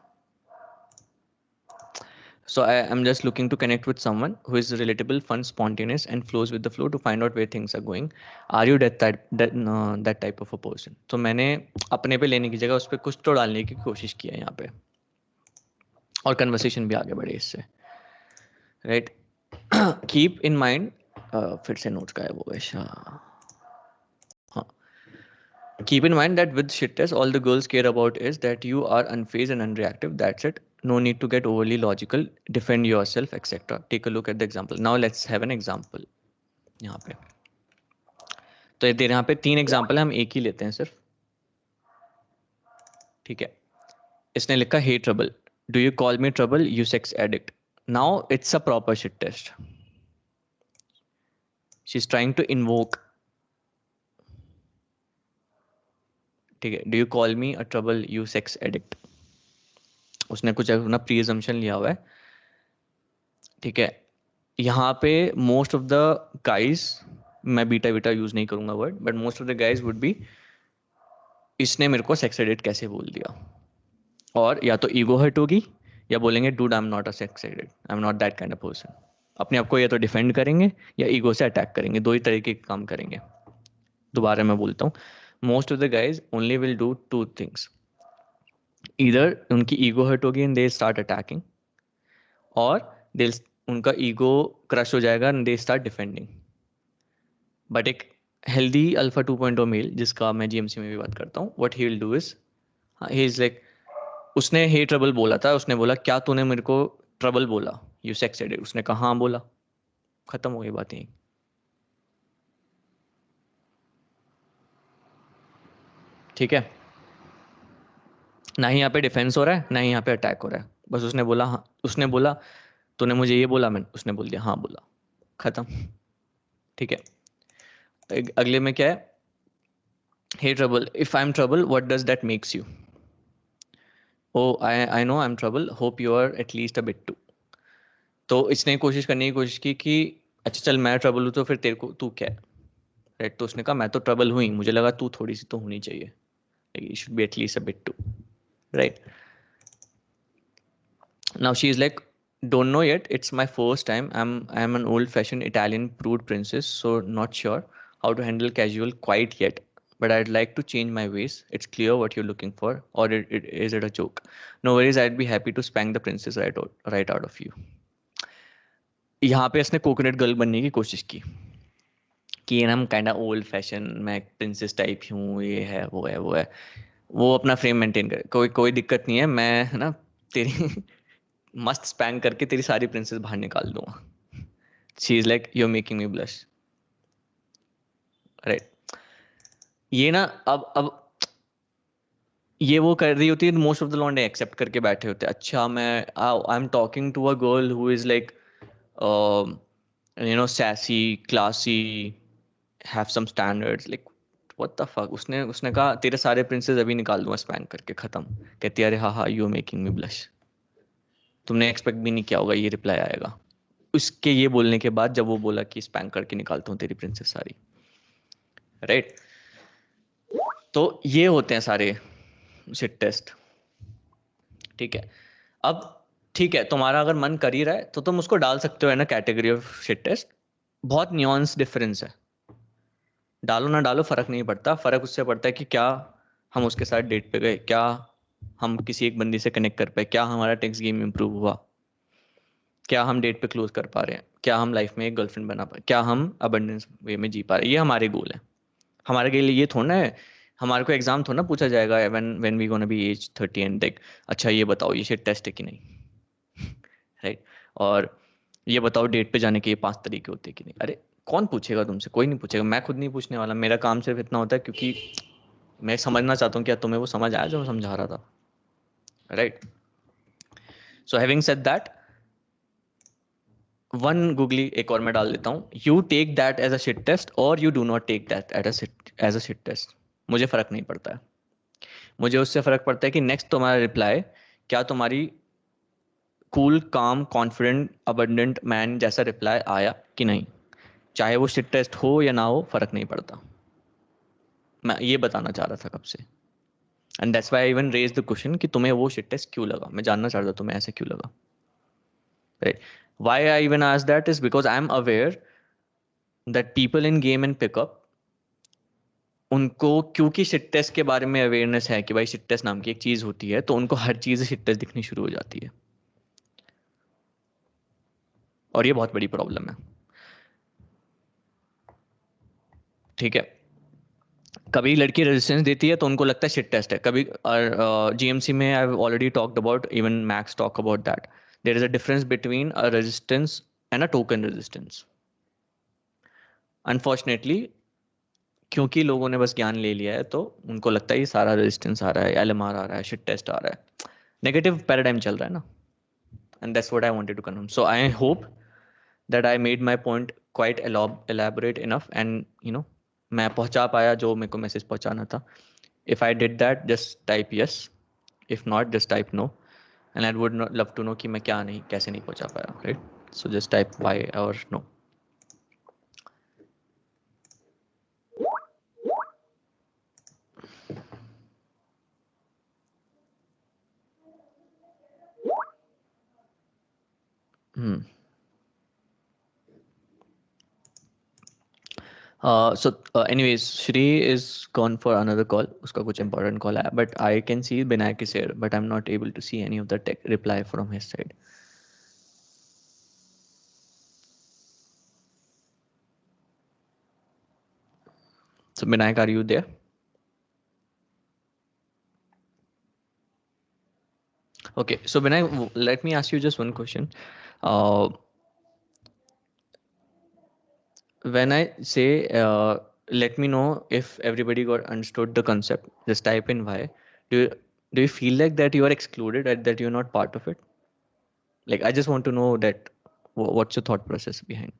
So I'm just looking to connect with someone who is relatable, fun, spontaneous, and flows with the flow to find out where things are going. Are you that type of a person? तो मैंने अपने पे लेने की जगह उस पर कुछ तो डालने की कोशिश की है यहाँ पे, और कन्वर्सेशन भी आगे बढ़े इससे, राइट. कीप इन माइंड, फिर से नोट्स का है वो ऐसा. हाँ, keep in mind that with shit test, all the girls care about is that you are unfazed and unreactive. That's it. No need to get overly logical, defend yourself, etc. Take a look at the example. Now let's have an example. यहाँ पे तो ये यहाँ पे 3 example है, हम एक ही लेते हैं सिर्फ. ठीक है. इसने लिखा hey trouble, do you call me trouble, you sex addict. Now it's a proper shit test. She is trying to invoke. ठीक है. Do you call me a trouble, you sex addict. उसने कुछ अपना प्री असम्पशन लिया हुआ है. ठीक है. यहाँ पे मोस्ट ऑफ द गाइज, मैं बीटा यूज नहीं करूंगा word, but most of the guys would be, इसने मेरे को सेक्स एडिक्ट कैसे बोल दिया. और या तो ईगो हर्ट होगी, या बोलेंगे dude I am not a sex addict, I am not that kind of person. अपने आप को या तो डिफेंड करेंगे या ईगो से अटैक करेंगे, 2 ही तरीके के काम करेंगे. दोबारा मैं बोलता हूँ, most of the guys only will do 2 things. इधर उनकी ईगो हर्ट होगी एंड दे स्टार्ट अटैकिंग, और उनका ईगो क्रश हो जाएगा and they start defending. But एक हेल्दी अल्फा 2.0 मेल, जिसका मैं जीएमसी में भी बात करता हूँ, what he will do is, he is like, उसने हे ट्रबल बोला था, उसने बोला क्या तूने मेरे को ट्रबल बोला, यू सेक्स एडिक्ट. उसने कहा हाँ बोला, खत्म हो गई बात यहीं. ठीक है. ना ही यहाँ पे डिफेंस हो रहा है, ना ही यहाँ पे अटैक हो रहा है. बस उसने बोला हाँ, उसने बोला तूने मुझे ये बोला, उसने बोल दिया हाँ बोला, खत्म. ठीक है. अगले में क्या है, hey trouble, if I am trouble what does that makes you. Oh I know I am trouble, hope you are at least a bit too. तो इसने कोशिश करने की कोशिश की कि अच्छा चल मैं ट्रबल हूँ तो फिर तेरे को तू क्या है, राइट. तो उसने कहा मैं तो ट्रबल हुई, मुझे लगा तू थोड़ी सी तो होनी चाहिए, you should be at least a bit too, right. Now she is like, don't know yet. It's my first time. I'm an old-fashioned Italian prude princess, so not sure how to handle casual quite yet. But I'd like to change my ways. It's clear what you're looking for, or is it a joke? No worries. I'd be happy to spank the princess right out of you. यहाँ पे इसने coconut girl बनने की कोशिश की कि ये ना हम काइंड ऑफ ओल्ड फैशन, मैं प्रिंसेस टाइप हूँ, ये है वो है वो है. वो अपना फ्रेम मेंटेन करे, कोई दिक्कत नहीं है, मैं है ना तेरी मस्त स्पैंग करके तेरी सारी प्रिंसेस बाहर निकाल दूंगा. She is like you are making me blush, right. ये ना अब ये वो कर रही होती है, मोस्ट ऑफ द लॉन्डे एक्सेप्ट करके बैठे होते हैं. अच्छा मैं I am talking to a girl who is like you know sassy, classy, have some standards. Like what the fuck. उसने कहा तेरे सारे प्रिंसेस अभी निकाल दूंगा स्पैंग करके, खत्म. कहती है अरे हाँ you are making me blush. तुमने एक्सपेक्ट भी नहीं किया होगा ये रिप्लाई आएगा. उसके ये बोलने के बाद जब वो बोला कि स्पैंक करके निकालता हूँ तेरी प्रिंसेस सारी, राइट. तो ये होते हैं सारे शिट टेस्ट. ठीक है. अब ठीक है, तुम्हारा अगर मन कर ही रहा है तो तुम उसको डाल सकते हो है ना कैटेगरी ऑफ शिट टेस्ट. बहुत न्यूआंस डिफरेंस है, डालो ना डालो फर्क नहीं पड़ता. फर्क उससे पड़ता है कि क्या हम उसके साथ डेट पे गए, क्या हम किसी एक बंदी से कनेक्ट कर पाए, क्या हमारा टेक्स्ट गेम इंप्रूव हुआ, क्या हम डेट पे क्लोज कर पा रहे हैं, क्या हम लाइफ में एक गर्लफ्रेंड बना पाए, क्या हम अबंडेंस वे में जी पा रहे हैं. ये हमारे गोल है. हमारे के लिए ये थोड़ा है, हमारे को एग्जाम थोड़ा पूछा जाएगा when we gonna be as 30 and like अच्छा ये बताओ ये शिट टेस्ट है कि नहीं, राइट. और ये बताओ डेट पे जाने के ये 5 तरीके होते हैं कि नहीं. अरे कौन पूछेगा तुमसे, कोई नहीं पूछेगा. मैं खुद नहीं पूछने वाला. मेरा काम सिर्फ इतना होता है क्योंकि मैं समझना चाहता हूँ क्या तुम्हें वो समझ आया जो मैं समझा रहा था, right. So having said that, one googly एक और मैं डाल देता हूँ. You take that as a shit test और you do not take that as a shit test. मुझे फर्क नहीं पड़ता है. मुझे उससे फर्क पड़ता है कि नेक्स्ट तुम्हारा रिप्लाई क्या तुम्हारी cool, calm, confident, abundant man जैसा रिप्लाई आया कि नहीं. चाहे वो शिट टेस्ट हो या ना हो, फर्क नहीं पड़ता। मैं ये बताना चाह रहा था कब से, and that's why I even raise the question कि तुम्हें वो शिट टेस्ट क्यों लगा। मैं जानना चाहता था तुम्हें ऐसे क्यों लगा, right? Why I even ask that is because I am aware that people in game and pickup, उनको क्योंकि शिट टेस्ट के बारे में अवेयरनेस है कि भाई शिट टेस्ट नाम की एक चीज होती है, तो उनको हर चीज शिट टेस्ट दिखनी शुरू हो जाती है, और ये बहुत बड़ी प्रॉब्लम है। ठीक है, कभी लड़की रेजिस्टेंस देती है तो उनको लगता है शिट टेस्ट है। कभी जीएमसी में I have already talked about, even Max talk about that, there is a difference between a resistance and a token resistance. Unfortunately क्योंकि लोगों ने बस ज्ञान ले लिया है, तो उनको लगता है ये सारा रेजिस्टेंस आ रहा है, एलएमआर आ रहा है, शिट टेस्ट आ रहा है, नेगेटिव पैराडाइम चल रहा है ना, and that's what I wanted to confirm. So I hope that I made my point quite elaborate enough, and you know मैं पहुंचा पाया जो मेरे को मैसेज पहुंचाना था। If I did that, just type yes. If not, just type no. And I would not love to know कि मैं क्या नहीं, कैसे नहीं पहुंचा पाया, right? So just type why or no. Anyways, Shri is gone for another call. उसका कुछ important call है, but I can see Binayak is here, but I'm not able to see any of the reply from his side. So Binayak, are you there? Okay, so Binayak, let me ask you just one question. When I say let me know if everybody got understood the concept, just type in why. Do you feel like that you are excluded, and that you're not part of it? Like, I just want to know that what's your thought process behind?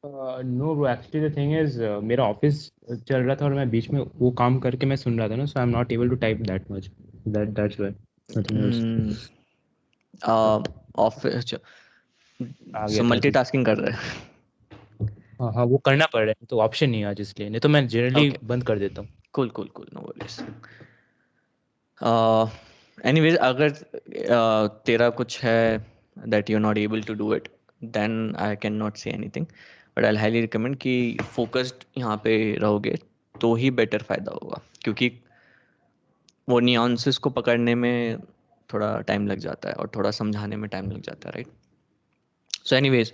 No bro, actually the thing is मेरा office चल रहा था और मैं बीच में वो काम करके मैं सुन रहा था ना, so I am not able to type that much, that's why, nothing else. Office आ सो गया था मल्टीटास्किंग कर रहे हैं। हाँ वो करना पड़ रहा है, तो ऑप्शन नहीं है आज इसलिए, नहीं तो मैं जनरली Okay. बंद कर देता हूँ। cool, no worries. Anyways, अगर तेरा कुछ है that you're not able to do it, then I cannot say anything, but I'll highly recommend कि focused यहाँ पे रहोगे तो ही better फायदा होगा, क्योंकि वो nuances को पकड़ने में थोड़ा टाइम लग जाता है और थोड़ा समझाने में टाइम लग जाता है, right? So anyways,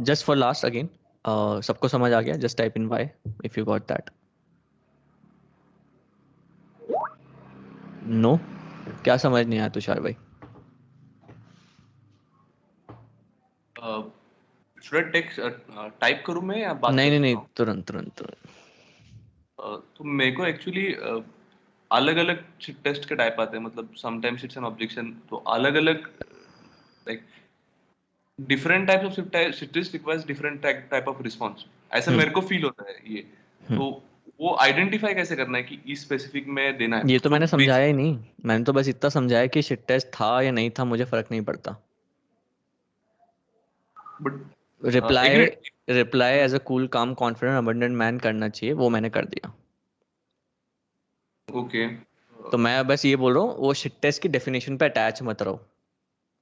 just for last again, सबको समझ आ गया? Just type in Y if you got that. No, क्या समझ नहीं आया तुषार भाई? should I text टाइप करूं मैं या बात नहीं कर नहीं सकता नहीं, हूं? तुरंत। तो मेरे को एक्चुअली अलग अलग टेस्ट के टाइप आते हैं, मतलब समटाइम्स इट्स एन ऑब्जेक्शन, तो अलग अलग like different types of shit test requires different type of response, ऐसा मेरे को फील होता है ये। तो वो आइडेंटिफाई कैसे करना है कि इस स्पेसिफिक में देना है? ये तो मैंने समझाया ही basically, नहीं, मैंने तो बस इतना समझाया कि शिट टेस्ट था या नहीं था, मुझे फर्क नहीं पड़ता। but reply agreed, as a cool calm confident abundant man करना चाहिए, वो मैंने कर दिया। ओके। तो मैं बस ये बोल रहा हूँ, वो शिट टेस्ट की डेफिनेशन पे अटैच मत रहो,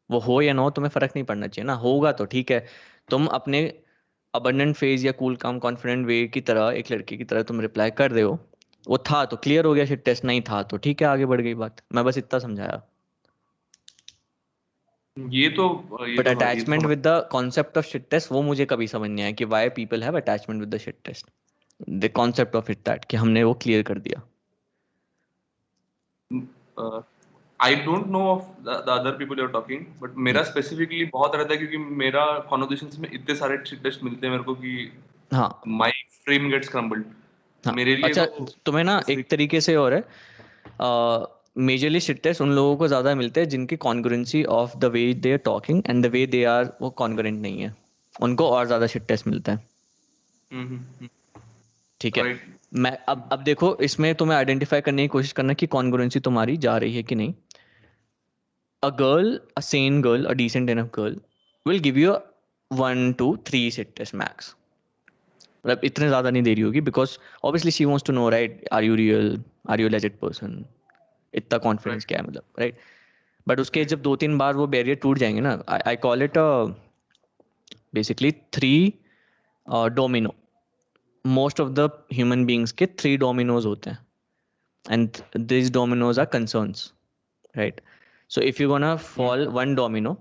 वो हो या ना हो तुम्हें फर्क नहीं पड़ना चाहिए ना। होगा तो ठीक है, तुम अपने अबंडेंट फेज या कूल काम कॉन्फिडेंट वे की तरह, एक लड़की की तरह तुम रिप्लाई कर रहे हो, वो था तो क्लियर हो गया शिट टेस्ट, नहीं था तो ठीक है, आगे बढ़ गई बात। मैं बस इतना समझाया। ये तो बट ये अटैचमेंट तो with the concept of shit test, वो मुझे कभी समझ नहीं आया कि why people have attachment with the shit test, the concept of it that, कि हमने वो क्लियर कर दिया। I don't know of the other people you are talking, but मेरा स्पेसिफिकली बहुत रहता है, क्योंकि मेरा कॉन्वर्सेशंस में इतने सारे टेस्ट मिलते हैं मेरे को कि हाँ माय फ्रेम गेट्स क्रम्बल्ड। हाँ, मेरे लिए अच्छा, तो तुम्हें ना एक तरीके से और है, मेजरली शिट टेस्ट उन लोगों को ज्यादा मिलते हैं जिनकी congruency of the way they are talking and the way they are, वो कॉन्ग्रुएंट नहीं है, उनको और ज्यादा शिट टेस्ट मिलता है। ठीक है, राइट। मैं अब देखो, इसमें तुम्हें आइडेंटिफाई करने की कोशिश करना कि कॉन्ग्रुएंसी तुम्हारी जा रही है कि नहीं। A girl, a sane girl, a decent enough girl will give you 1 to 3 sit test max. मतलब इतने ज़्यादा नहीं दे रही होगी because obviously she wants to know, right, are you real, are you a legit person, इतना confidence क्या है मतलब, राइट. बट उसके जब 2-3 बार वो बैरियर टूट जाएंगे ना, I call it basically 3 domino. Most of the human beings के 3 डोमिनोज होते हैं, and this dominoes are concerns, right. So if you gonna fall 1 domino,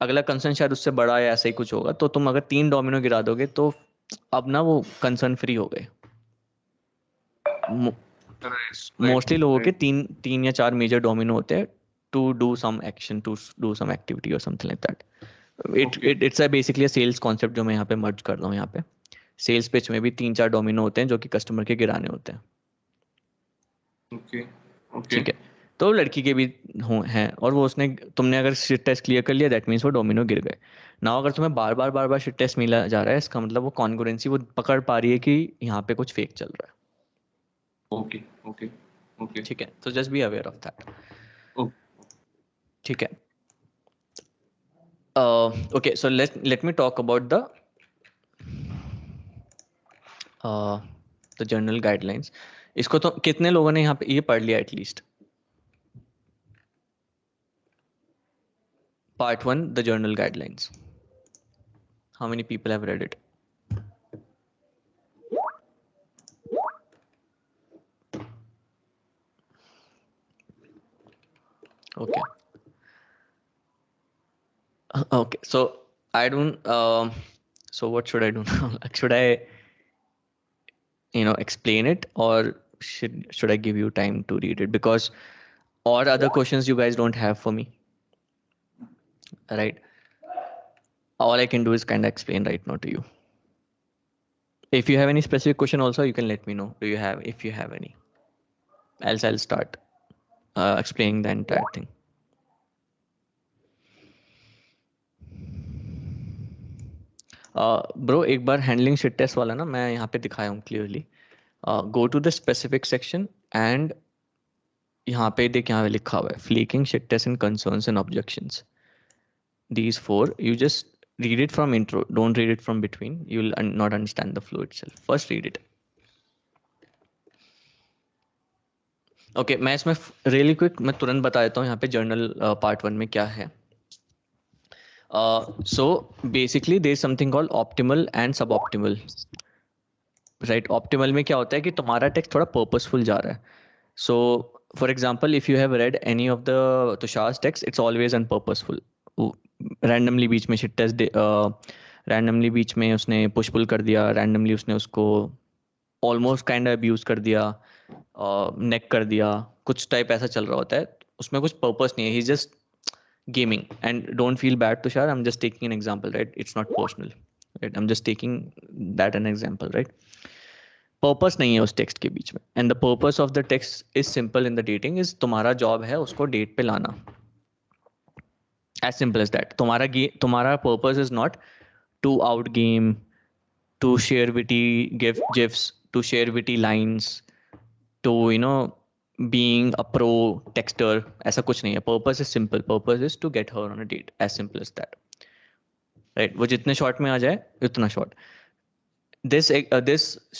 अगला कंसर्न शायद उससे बड़ा या ऐसा ही कुछ होगा, तो तुम अगर 3 डोमिनो गिरा दोगे तो अब ना वो कंसर्न फ्री हो गए. मोस्टली लोगों के 3 या 4 मेजर डोमिनो होते हैं to do some action, to do some activity और something like that. It's basically sales concept जो मैं यहाँ पे मर्ज कर रहा हूँ. यहाँ पे सेल्स पिच में भी 3-4 डोमिनो होते हैं जो कि कस्टमर के गिराने होते हैं. ठीक है, तो लड़की के भी हैं, और वो उसने, तुमने अगर शिट टेस्ट क्लियर कर लिया, दैट मीन्स वो डोमिनो गिर गए ना. अगर तुम्हें बार बार शिट टेस्ट मिला जा रहा है, इसका मतलब वो कॉन्ग्रुएंसी वो पकड़ पा रही है कि यहाँ पे कुछ फेक चल रहा है. ओके. ठीक है, तो just be aware of that. ठीक है. Okay, so let me talk about the general guidelines. इसको तो कितने लोगों ने यहाँ पे ये पढ़ लिया at least? Part 1, the journal guidelines. How many people have read it? Okay. Okay, so I don't, so what should I do now? Should I, explain it, or should I give you time to read it? Because, or other questions you guys don't have for me, right? All I can do is kind of explain right now to you. If you have any specific question also, you can let me know. If you have any, else I'll start explaining the entire thing. Bro एक बार handling shit test वाला ना मैं यहाँ पे दिखाया हूँ clearly. Go to the specific section and यहाँ पे देख, यहाँ पे लिखा हुआ है flaking shit test and concerns and objections. These 4, you just read it from intro, don't read it from between, you will not understand the flow itself. First read it. Okay, मैं इसमें really quick मैं तुरंत बता देता हूँ यहाँ पे journal part 1 में क्या है. So basically there is something called optimal and suboptimal, right? Optimal में क्या होता है कि तुम्हारा टेक्स्ट थोड़ा purposeful जा रहा है. So for example, if you have read any of the Tushar's text, it's always unpurposeful. Randomly बीच में शिट टेस्ट, रैंडमली बीच में उसने पुश पुल कर दिया, रैंडमली उसने उसको ऑलमोस्ट काइंड ऑफ अब्यूज कर दिया, नेक कर दिया, कुछ टाइप ऐसा चल रहा होता है. उसमें कुछ पर्पस नहीं है, he just gaming. And don't feel bad Tushar, I am just taking an example, right? It's not personal, right? I am just taking that an example, right? Purpose नहीं है उस टेक्स्ट के बीच में. And the purpose of the text is simple in the dating, is तुम्हारा job है उसको date पे लाना. As simple as that. तुम्हारा purpose is not to outgame, to share witty gifs, to share witty lines, to being a pro texter. ऐसा कुछ नहीं है. Purpose is simple. Purpose is to get her on a date. As simple as that. Right? वो जितने short में आ जाए उतना short. This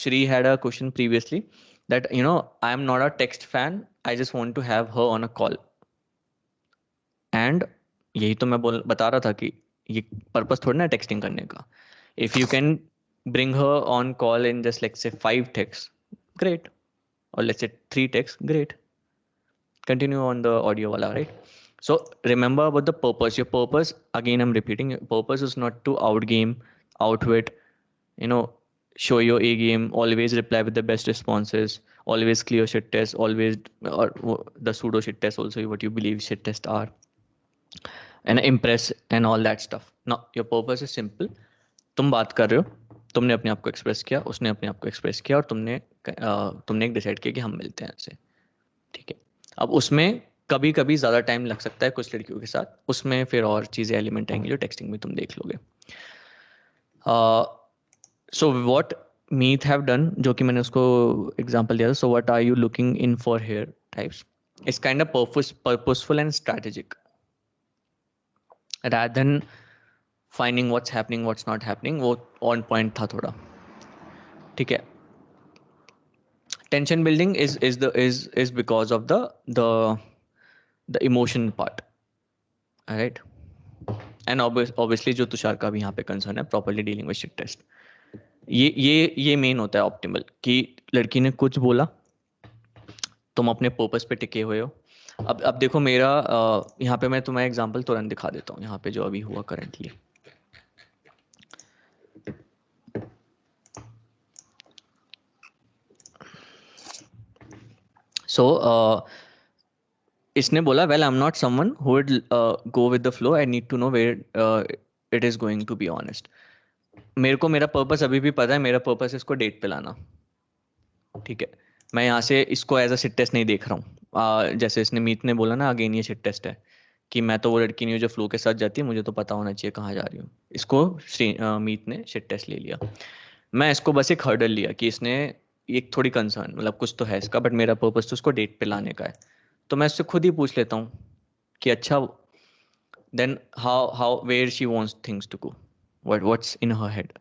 Shri had a question previously that I am not a text fan. I just want to have her on a call. And यही तो मैं बता रहा था कि ये पर्पस थोड़ा ना टेक्सटिंग करने का. If you can bring her on call in just like say 5 text, great, और let's say 3 text, great. Continue on the audio वाला, right? So remember about the purpose. Your purpose, again I am repeating, purpose is not to out game, outwit, show your A game, always reply with the best responses, always clear shit test, always, or the pseudo shit test also, what you believe shit tests are, and impress and all that stuff. Now your purpose is simple. तुम बात कर रहे हो, तुमने अपने आप को express किया, उसने अपने आप को एक्सप्रेस किया, और तुमने एक डिसाइड किया कि हम मिलते हैं ऐसे. ठीक है. अब उसमें कभी कभी ज़्यादा टाइम लग सकता है कुछ लड़कियों के साथ, उसमें फिर और चीज़ें एलिमेंट आएंगी जो टेक्सटिंग में तुम देख लोगे. So what might have done, जो कि मैंने उसको एग्जांपल दिया था. So what are you looking in for here types is kind of purposeful and strategic, rather than finding what's happening what's not happening, वो ऑन पॉइंट था थोड़ा, ठीक है. Tension building is because of the emotion part, right? And obviously जो तुषार का भी यहाँ पे कंसर्न है, properly dealing with shit test, ये मेन होता है ऑप्टिमल, कि लड़की ने कुछ बोला, तुम अपने पर्पस पे टिके हुए हो. अब देखो मेरा यहाँ पे मैं तुम्हें एग्जांपल तुरंत दिखा देता हूँ यहाँ पे जो अभी हुआ करंटली. सो इसने बोला, well I am not someone who would go with the flow, I need to know where it is going, to be honest. मेरे को मेरा पर्पस अभी भी पता है, मेरा पर्पस है इसको डेट पे लाना, ठीक है. मैं यहाँ से इसको एज अ सिट टेस्ट नहीं देख रहा हूँ. जैसे इसने मीत ने बोला ना, अगेन ये सिट टेस्ट है कि मैं तो वो लड़की नहीं हूँ जो फ्लो के साथ जाती है, मुझे तो पता होना चाहिए कहाँ जा रही हूँ. इसको मीत ने सिट टेस्ट ले लिया. मैं इसको बस एक हर्डल लिया कि इसने एक थोड़ी कंसर्न, मतलब कुछ तो है इसका, बट मेरा पर्पस तो उसको डेट पे लाने का है. तो मैं इससे खुद ही पूछ लेता हूँ कि अच्छा, then how where she wants things to go, what's in her head,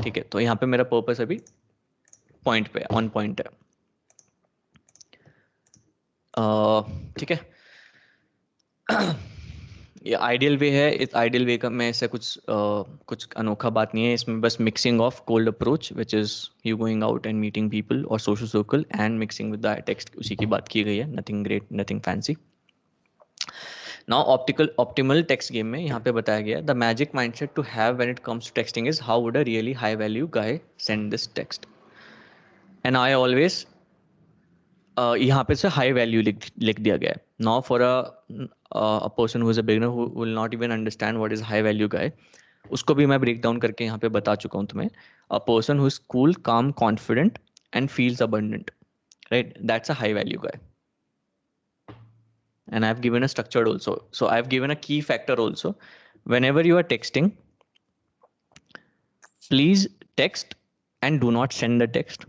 ठीक है. तो यहाँ पे मेरा पर्पस अभी पॉइंट पे, ऑन पॉइंट है, ठीक है. ये आइडियल वे है. इस आइडियल वे का मैं ऐसा कुछ अनोखा बात नहीं है इसमें, बस mixing of cold approach which is you going out and meeting people और social circle, and mixing with the text, उसी की बात की गई है. Nothing great, nothing fancy. Now optimal text game में यहाँ पे बताया गया, the magic mindset to have when it comes to texting is how would a really high value guy send this text. And I always, यहाँ पे से high value लिख दिया गया है. Now for a person who is a beginner who will not even understand what is high value guy, उसको भी मैं ब्रेक डाउन करके यहाँ पे बता चुका हूँ तुम्हें. A person who is cool, calm, confident and feels abundant, right, that's a high value guy. And I've given a structured also. So I've given a key factor also. Whenever you are texting, please text and do not send the text.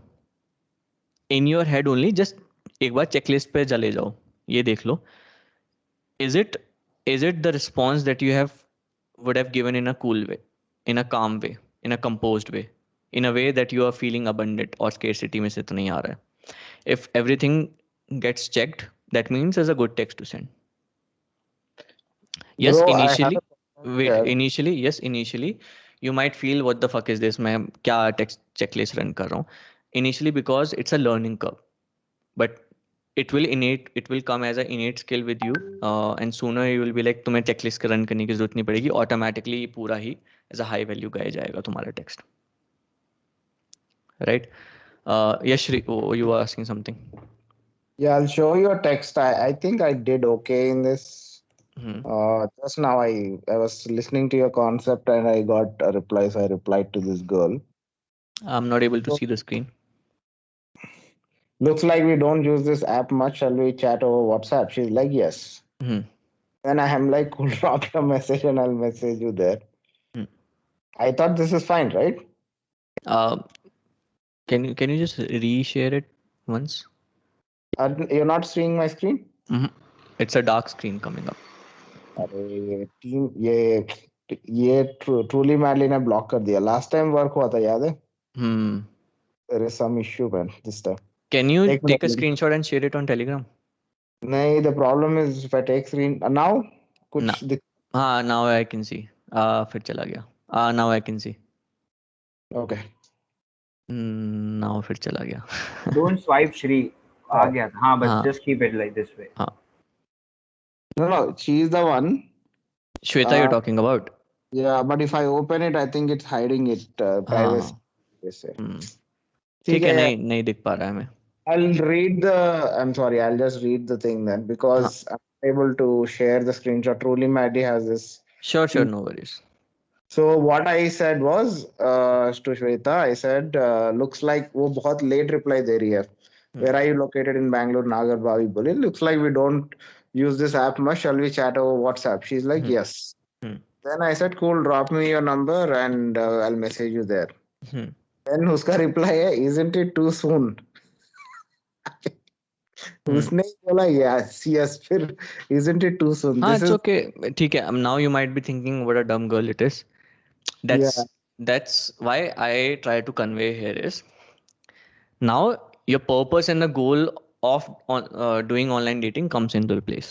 In your head only, just एक बार checklist पे चले जाओ, ये देख लो. Is it the response that you would have given in a cool way, in a calm way, in a composed way, in a way that you are feeling abundant or scarcity में से तो नहीं आ रहा है. If everything gets checked, that means it's a good text to send. Yes, Bro, I have initially, a wait, yeah. initially, you might feel what the fuck is this? मैं क्या text checklist run कर रहा हूँ? Initially, because it's a learning curve, but it will come as an innate skill with you, and sooner you will be like, तुम्हें checklist run करने की जरूरत नहीं पड़ेगी, automatically पूरा ही as a high value गाया जाएगा तुम्हारा text, right? Yes, Shri, oh, you were asking something. Yeah, I'll show you a text. I think I did okay in this. Just now I was listening to your concept and I got a reply, so I replied to this girl. I'm not able to see the screen. Looks like we don't use this app much. Shall we chat over WhatsApp? She's like, yes. Then I am like, cool, drop your message and I'll message you there. I thought this is fine, right? Can you just reshare it once? You're not seeing my screen? It's a dark screen coming up. अरे team ये truly madly ने block कर दिया. Last time work हुआ था, याद है? There is some issue, man, this time. Can you take a screenshot and share it on Telegram? नहीं, the problem is if I take screen now, कुछ हाँ, now I can see. फिर चला गया. Now I can see. Okay. Now फिर चला गया. Don't swipe, Shri. आ गया था. हाँ, but just keep it like this way. हाँ. No, she is the one. Shweta, you're talking about? Yeah, but if I open it, I think it's hiding it privacy. ठीक है, नहीं दिख पा रहा है मैं. I'm sorry, I'll just read the thing then, because I'm able to share the screenshot. Truly Maddie has this. Sure, no worries. So what I said was to Shweta, I said, looks like वो बहुत late reply दे रही है. Where are you located? In Bangalore, Nagarbavi. बोले, looks like we don't use this app much. Shall we chat over WhatsApp? She's like, yes. Then I said, cool, drop me your number and I'll message you there. Then उसका reply है, isn't it too soon? उसने ही बोला yes yes, फिर isn't it too soon? हाँ, This it's is okay. ठीक है. Now you might be thinking what a dumb girl it is. yeah That's why I try to convey here is now your purpose and the goal of doing online dating comes into place.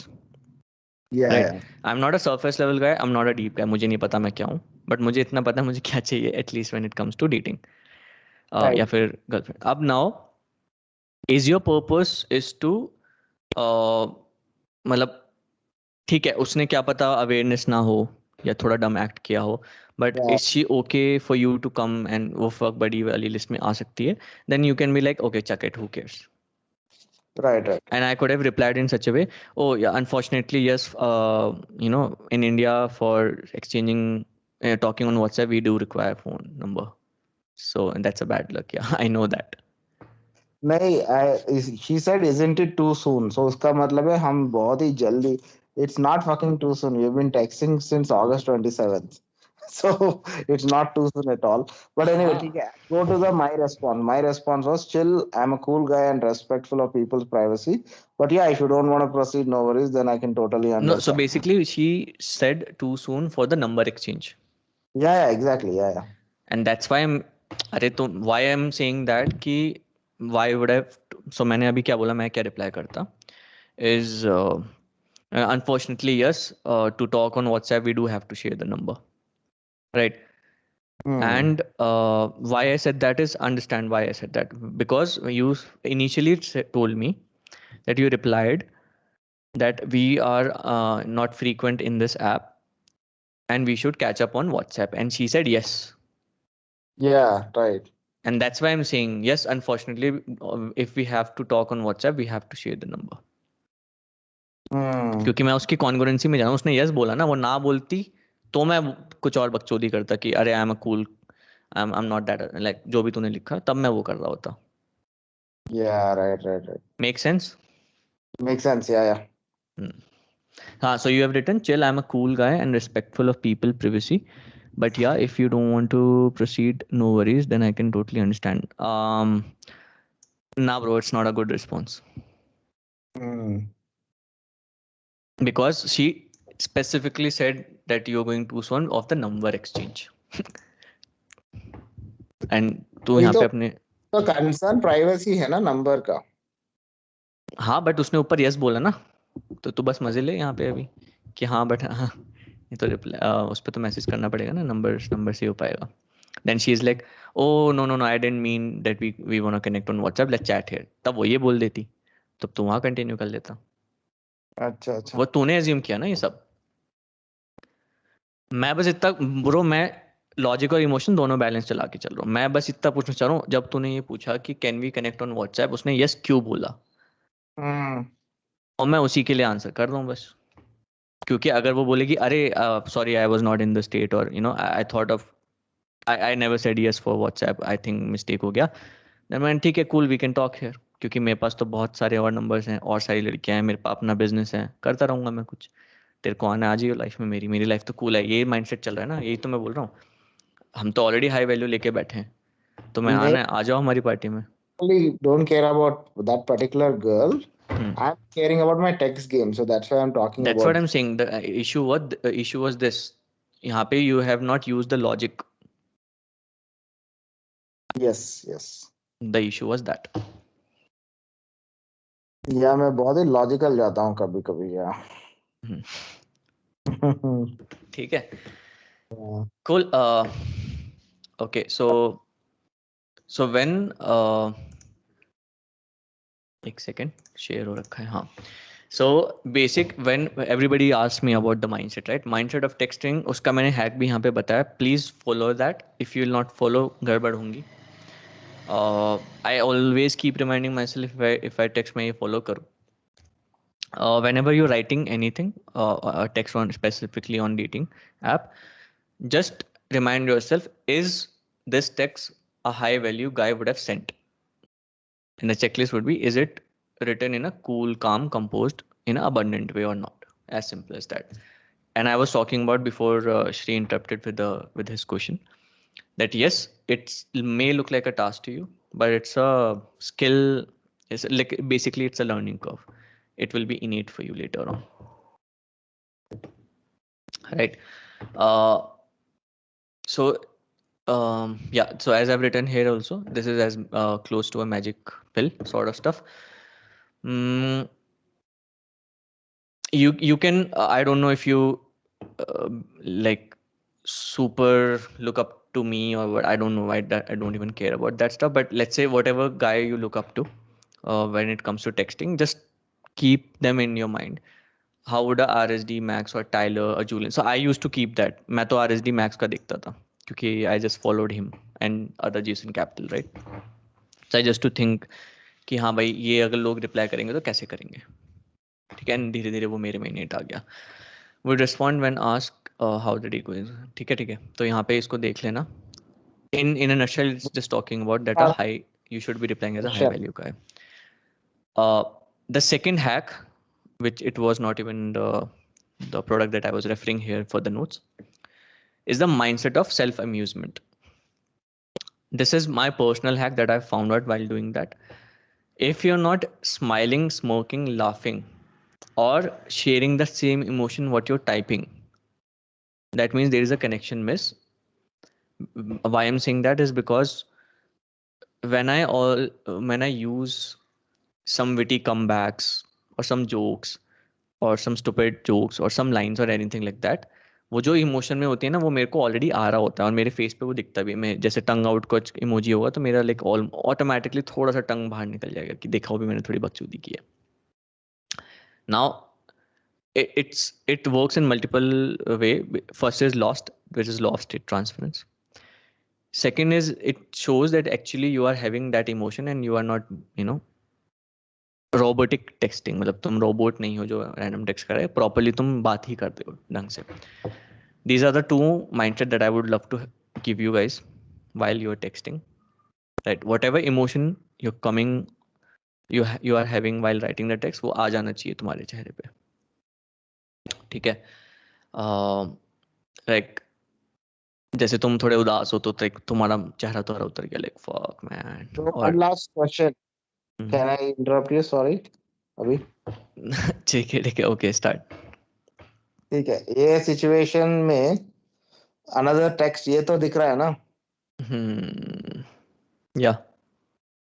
yeah Right. yeah. I'm not a surface level guy. I'm not a deep guy. मुझे नहीं पता मैं क्या हूँ. But मुझे इतना पता है मुझे क्या चाहिए at least when it comes to dating. Right. या फिर गर्लफ्रेंड. अब now is your purpose is to मतलब ठीक है उसने क्या पता अवेयरनेस ना हो या थोड़ा डम एक्ट किया हो but Yeah. Is she okay for you to come and वो फक बड़ी वाली लिस्ट में आ सकती है then you can be like okay chuck it who cares Right. and I could have replied in such a way, oh yeah, unfortunately yes, in India for exchanging talking on WhatsApp we do require phone number, so and that's a bad luck, yeah. I know that. नहीं she said isn't it too soon, so उसका मतलब है हम बहुत ही जल्दी. It's not fucking too soon. We've been texting since August 27th. So it's not too soon at all. But anyway, ठीक है. Go to the my response. My response was chill. I'm a cool guy and respectful of people's privacy. But yeah, if you don't want to proceed, no worries. Then I can totally No, so understand. basically she said too soon for the number exchange. Yeah, exactly. Yeah. And that's why why I'm saying that कि why would I so मैंने अभी क्या बोला मैं क्या reply करता is unfortunately yes, to talk on WhatsApp we do have to share the number, right? And why I said that is understand why I said that, because you initially told me that you replied that we are not frequent in this app and we should catch up on WhatsApp, and she said yes. Yeah, right. And that's why I'm saying yes, unfortunately, if we have to talk on WhatsApp we have to share the number. क्योंकि मैं उसकी congruency में जाऊँ, उसने yes बोला ना, वो ना बोलती तो मैं कुछ और बकचोदी करता कि अरे I am a cool, I am not that, like जो भी तूने लिखा तब मैं वो कर रहा होता. Yeah, right. Make sense? Makes sense. Yeah. हाँ, so you have written chill, I'm a cool guy and respectful of people privacy, but yeah, if you don't want to proceed, no worries, then I can totally understand. Nah bro, it's not a good response because she specifically said that you're going too soon of the number exchange. and तू यहाँ पे अपने तो concern privacy है ना number का. हाँ but उसने ऊपर यस बोला ना, तो तू बस मजे ले यहाँ पे अभी कि हाँ बट हाँ ये तो रिप्लाई उस पर तो मैसेज करना पड़ेगा ना, नंबर से हो पाएगा. Then she is like oh no I didn't mean that we want to connect on WhatsApp, let's chat here. तब वो ये बोल देती तब तू वहाँ कंटिन्यू कर लेता. अच्छा. वो तूने अज्यूम किया ना ये सब. मैं बस इतना ब्रो, मैं लॉजिक और इमोशन दोनों बैलेंस चला के चल रहा हूँ. मैं बस इतना पूछना चाह रहा हूँ, जब तूने ये पूछा कि can we connect on WhatsApp, उसने यस क्यों बोला और मैं उसी के लिए आंसर कर रहा हूँ बस. क्योंकि अगर वो बोलेगी अरे sorry I was not in the state और I thought of I never said yes for WhatsApp, I think mistake हो गया, देन मैं ठीक है cool we can talk here, क्योंकि मेरे पास तो बहुत सारे और नंबर्स हैं और सारी लड़कियां हैं, मेरे पास अपना बिजनेस है, करता रहूंगा मैं कुछ, तेरे को आना आ जाइए लाइफ में, मेरी लाइफ तो कूल है. ये माइंडसेट चल रहा है ना, यही तो मैं बोल रहा हूँ. हम तो ऑलरेडी हाई वैल्यू लेके बैठे हैं, तो मैं आना है आ जाओ हमारी पार्टी में. Don't care about that particular girl. I'm caring about my text game, so that's why I'm talking That's about. what I'm saying. The issue was this. यहाँ पे you have not used the logic. Yes. The issue was that. या मैं बहुत ही logical जाता हूँ कभी या. ठीक है. Cool. Okay. So when एक second share हो रखा है, हाँ. So basic when everybody asks me about the mindset, right? Mindset of texting, उसका मैंने hack भी यहाँ पे बताया. Please follow that. If you will not follow, गड़बड़ होंगी. I always keep reminding myself if I text मैं ये follow करूँ. Whenever you're writing anything, text on specifically on dating app, just remind yourself, is this text a high value guy would have sent? And the checklist would be, is it written in a cool, calm, composed, in an abundant way or not? As simple as that. And I was talking about before Shri interrupted with his question, that yes, it may look like a task to you, but it's a skill It's like basically it's a learning curve. It will be innate for you later on. Right. So yeah, so as I've written here also, this is as close to a magic pill sort of stuff. You can I don't know if you like super look up to me or what. I don't know why that I don't even care about that stuff. But let's say whatever guy you look up to when it comes to texting, just keep them in your mind. How would a RSD Max or Tyler or Julian? So I used to keep that. मैं तो RSD Max का देखता था क्योंकि I just followed him and other Jason Capital, right? So I just to think कि हाँ भाई ये अगर लोग रिप्लाई करेंगे तो कैसे करेंगे, ठीक है. धीरे धीरे वो मेरे में नेट आ गया. Would respond when asked how did he go. ठीक है. तो यहाँ पे इसको देख लेना. In a nutshell, it's just talking about that a high you should be replying as a high value guy. The second hack, which it was not even the product that I was referring here for the notes, is the mindset of self-amusement. This is my personal hack that I found out while doing that. If you're not smiling, smirking, laughing, or sharing the same emotion what you're typing, that means there is a connection miss. Why I'm saying that is because when I use some witty comebacks or some jokes or some stupid jokes or some lines or anything like that, वो जो emotion में होती है ना वो मेरे को already आ रहा होता है और मेरे फेस पे वो दिखता भी है. मैं जैसे टंग आउट कुछ इमोजी होगा तो मेरा लाइक ऑटोमेटिकली थोड़ा सा टंग बाहर निकल जाएगा कि देखा वो भी मैंने थोड़ी बकचोदी की है. Now it works in multiple way. First is lost, which is law of state transference. Second is it shows that actually you are having that emotion and you are not robotic texting. मतलब तुम robot नहीं हो जो random text कर रहे हो, properly तुम बात ही करते हो ढंग से. These are the two mindset that I would love to give you guys while you're texting. Right, whatever emotion you're coming you are having while writing the text वो आ जाना चाहिए तुम्हारे चेहरे पे, ठीक है. लाइक जैसे तुम थोड़े उदास हो तो तुम्हारा चेहरा थोड़ा उतर गया like fuck man. One last question. Can I interrupt you? Sorry. अभी ठीक है ओके स्टार्ट. ठीक है, ये सिचुएशन में अनदर टेक्स्ट ये तो दिख रहा है ना. या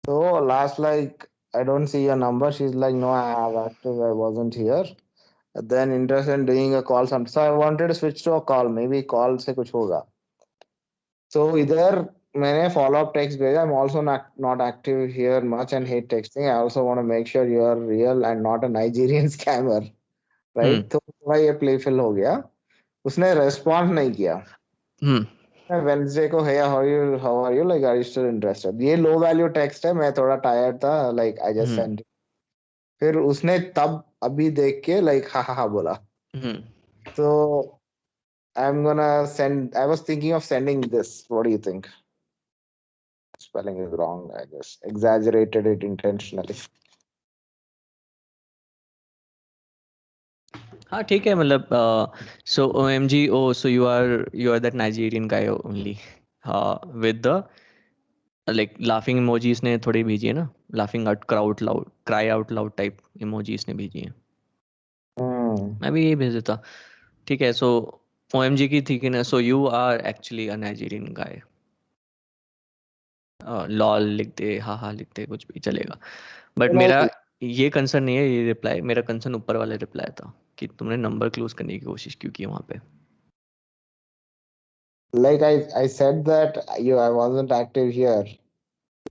So last like I don't see your number. She's like no, I have active. I wasn't here. Then interested in doing a call. So I wanted to switch to a call. Maybe call से कुछ होगा. So इधर मैंने follow up text भेजा. I'm also not active here much and hate texting. I also want to make sure you are real and not a Nigerian scammer, right? तो थोड़ा ये playful हो गया. उसने respond नहीं किया. Wednesday को hey how are you like are you still interested. ये low value text है. मैं थोड़ा tired था like I just sent it. फिर उसने तब अभी देख के like हा बोला. So I'm gonna send. I was thinking of sending this. What do you think? Spelling is wrong, I guess. Exaggerated it intentionally. हाँ ठीक है मतलब so OMG so you are that Nigerian guy only with the like laughing emojis ने थोड़ी भेजी है ना, laughing out cry out loud type emojis ने भेजी है. मैं भी ये भेज देता, ठीक है. so OMG की थी कि ना so you are actually a Nigerian guy. Lol लिख दे, हाँ लिख दे, कुछ भी चलेगा. बट मेरा ये कंसर्न नहीं है ये रिप्लाई. मेरा कंसर्न ऊपर वाला रिप्लाई था कि तुमने नंबर क्लोज करने की कोशिश क्यों की वहां पे. Like I said that I wasn't active here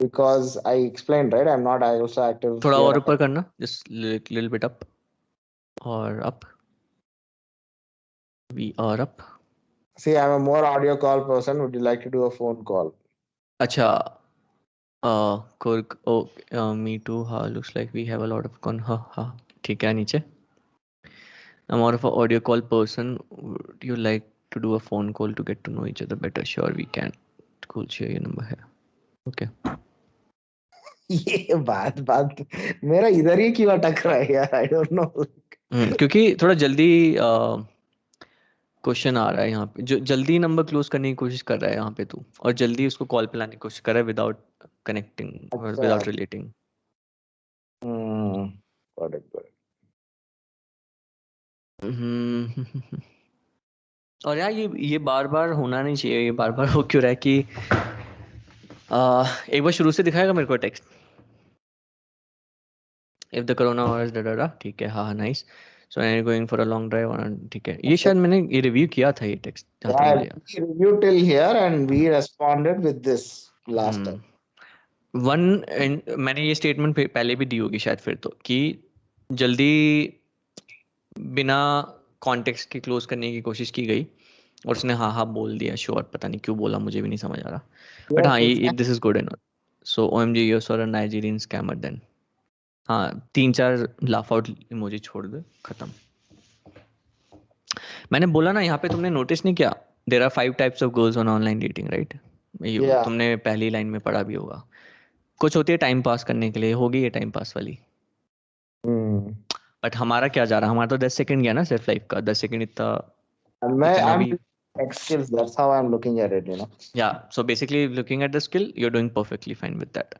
because I explained, right? I'm not also active. थोड़ा और ऊपर करना, just little bit up or up. We are up. See, I'm a more audio call person. Would you like to do a phone call? अच्छा. Kurk, me too. Looks like we have a lot of ठीक है नीचे. I'm more of an audio call person. Would you like to do a phone call to get to know each other better? Sure, we can. Cool, share your number here. Okay. ये बात मेरा इधर ही क्यों अटक रहा है यार. I don't know. क्योंकि थोड़ा जल्दी क्वेश्चन आ रहा है यहाँ पे. जो जल्दी नंबर क्लोज करने की कोशिश कर रहा है यहाँ पे तू, और जल्दी उसको कॉल पे लाने की कोशिश कर रहा है विदाउट कनेक्टिंग और विदाउट रिलेटिंग. Got it. और यार ये बार बार होना नहीं चाहिए, ये बार बार हो क्यों रहा है कि एक बार शुरू से दिखाएगा मेरे को text, if the corona virus डा ठीक है, हाँ nice, so I am going for a long drive, ठीक है, ये शायद मैंने ये रिव्यू किया था ये टेक्स्ट जहाँ तक मुझे We reviewed till here and we responded with this last time. मैंने ये स्टेटमेंट पहले भी दी होगी शायद फिर तो, कि जल्दी बिना कॉन्टेक्स्ट की क्लोज करने की कोशिश की गई और उसने हाँ हाँ बोल दिया, श्योर पता नहीं क्यों बोला, मुझे भी नहीं समझ आ रहा, बट हाँ ये this is good enough, so OMG you are a Nigerian scammer then, हाँ 3-4 लाफ आउट इमोजी छोड़ दे, खत्म। मैंने बोला ना यहाँ पे, तुमने नोटिस नहीं किया, there are 5 types of girls on online dating, right? तुमने पहली लाइन में पढ़ा भी होगा, कुछ होती है टाइम पास करने के लिए, होगी ये टाइम पास वाली, बट हमारा क्या जा रहा, हमारा तो 10 सेकंड गया ना सिर्फ लाइफ का, 10 सेकंड इतना भी skills, that's how I'm looking at it, yeah, so basically looking at the skill, you're doing perfectly fine with that.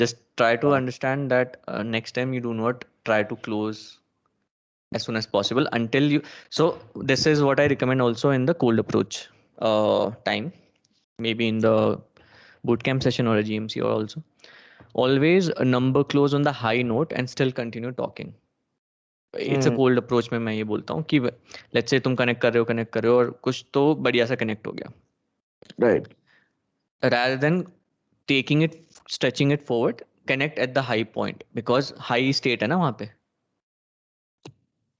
Just try to understand that next time you do not try to close as soon as possible until you, so this is what I recommend also in the cold approach time, maybe in the bootcamp session or a GMC, or also always a number close on the high note and still continue talking. It's a cold approach में मैं ये बोलता हूँ कि let's say तुम connect कर रहे हो और कुछ तो बढ़िया सा कनेक्ट हो गया, right, rather than taking it, stretching it forward, connect at the high point, because high state है ना वहाँ पे,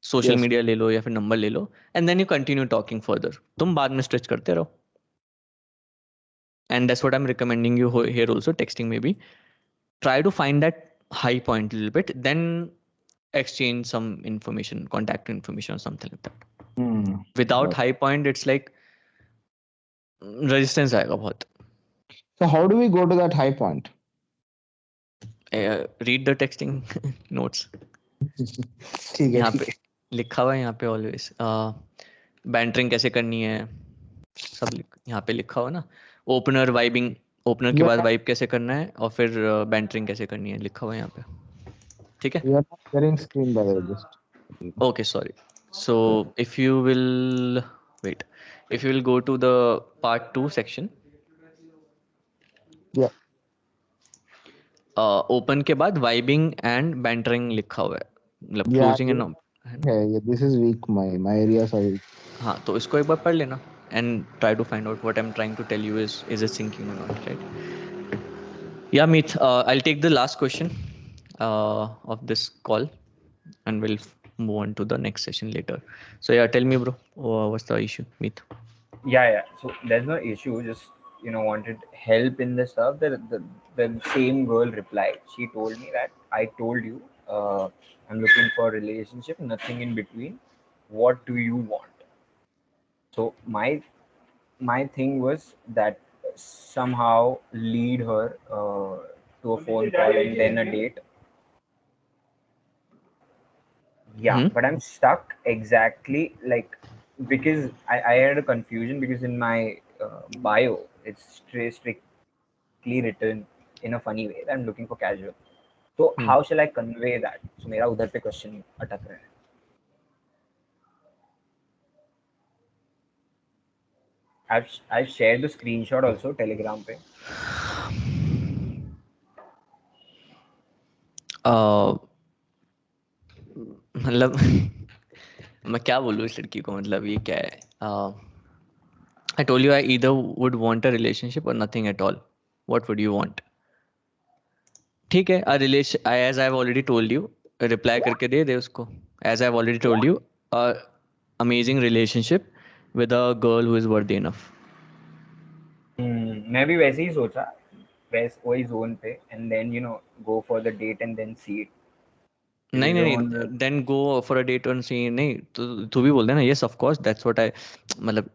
सोशल मीडिया ले लो या फिर नंबर ले लो, and then you continue talking further, तुम बाद में स्ट्रेच करते रहो, and that's what I am recommending you here also, texting में भी try to find that high point a little bit, then exchange some information, contact information or something like that. Without high point, it's like resistance आएगा बहुत. So how do we go to that high point? Read the texting notes. ठीक है, यहाँ पे लिखा हुआ है, यहाँ पे ऑलवेज बैंटरिंग कैसे करनी है, सब यहाँ पे लिखा हुआ ना, ओपनर वाइबिंग, ओपनर के बाद वाइब कैसे करना है, और फिर बैंटरिंग कैसे करनी है, लिखा हुआ है यहाँ पे, ठीक है? We are not sharing screen by the way, just. Okay, sorry. So if you will wait, if you will go to the part 2 section, Yeah. Open के बाद वाइबिंग एंड बैंटरिंग लिखा हुआ है, मतलब closing and Yeah, this is weak. My areas are weak. हाँ, तो इसको एक बार पढ़ लेना and try to find out what I'm trying to tell you is it syncing or not, right? Yeah, Meet, I'll take the last question of this call and we'll move on to the next session later. So yeah, tell me bro, what's the issue, Meet? Yeah. So there's no issue. Just wanted help in this stuff. The same girl replied. She told me that I told you I'm looking for a relationship, nothing in between. What do you want? So my thing was that somehow lead her to a phone call and then a date. Yeah, but I'm stuck exactly like because I had a confusion because in my bio it's strictly written in a funny way that I'm looking for casual. So how shall I convey that? So मेरा उधर पे question अटक रहा है. I've shared the screenshot also Telegram पे. मतलब मैं क्या बोलूँ इस लड़की को, मतलब ये क्या है? I told you I either would want a relationship or nothing at all. What would you want? ठीक है, a relation, as I've already told you, reply करके दे उसको. As I've already told you, a amazing relationship with a girl who is worthy enough. मैं भी वैसे ही सोचा, वही zone पे, and then go for the date and then see it. नहीं, then go for a date and see. नहीं, तू भी बोल देना yes of course, that's what I, मतलब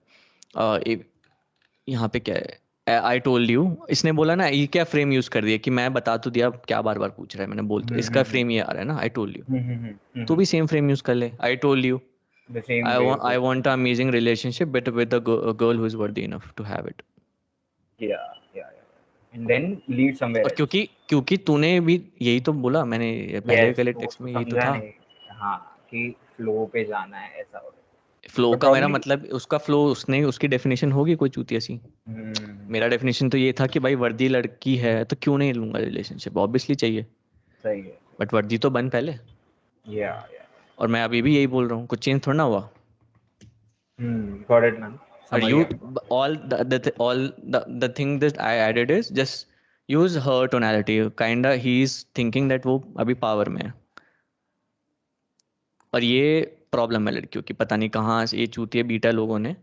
यहाँ पे क्या है, I told you, इसने बोला ना, ये क्या फ्रेम यूज कर दिया कि मैं बता तो दिया, क्या बार बार पूछ रहा है, मैंने बोल तो इसका फ्रेम ये आ रहा है ना, I told you, तू भी सेम फ्रेम यूज कर ले, I told you, I want an amazing relationship but with a girl who is worthy enough to have it. Yeah. and then lead somewhere और else. क्योंकि तूने भी यही तो बोला, मैंने पहले Yes, वाले तो टेक्स्ट उसको में यही तो समझा था। नहीं, हाँ, कि फ्लो पे जाना है ऐसा हो फ्लो But का मेरा probably- मतलब उसका फ्लो, उसने उसकी डेफिनेशन होगी कोई चूतिया सी। मेरा डेफिनेशन तो ये था कि भाई वर्दी लड़की है तो क्यों नहीं लूंगा रिलेशनशिप, ऑब्वियसली चाहिए, सही है, बट वर्दी तो बन पहले। या और मैं अभी भी यही बोल रहा हूँ, कुछ चेंज थोड़ा ना हुआ। गॉट इट मैन, और समझ you गया। all the thing that I added is just use her tonality, kinda he is thinking that वो अभी पावर में है। और ये प्रॉब्लम है लड़कियों की, पता नहीं कहाँ से ये चूतिए बीटा लोगों ने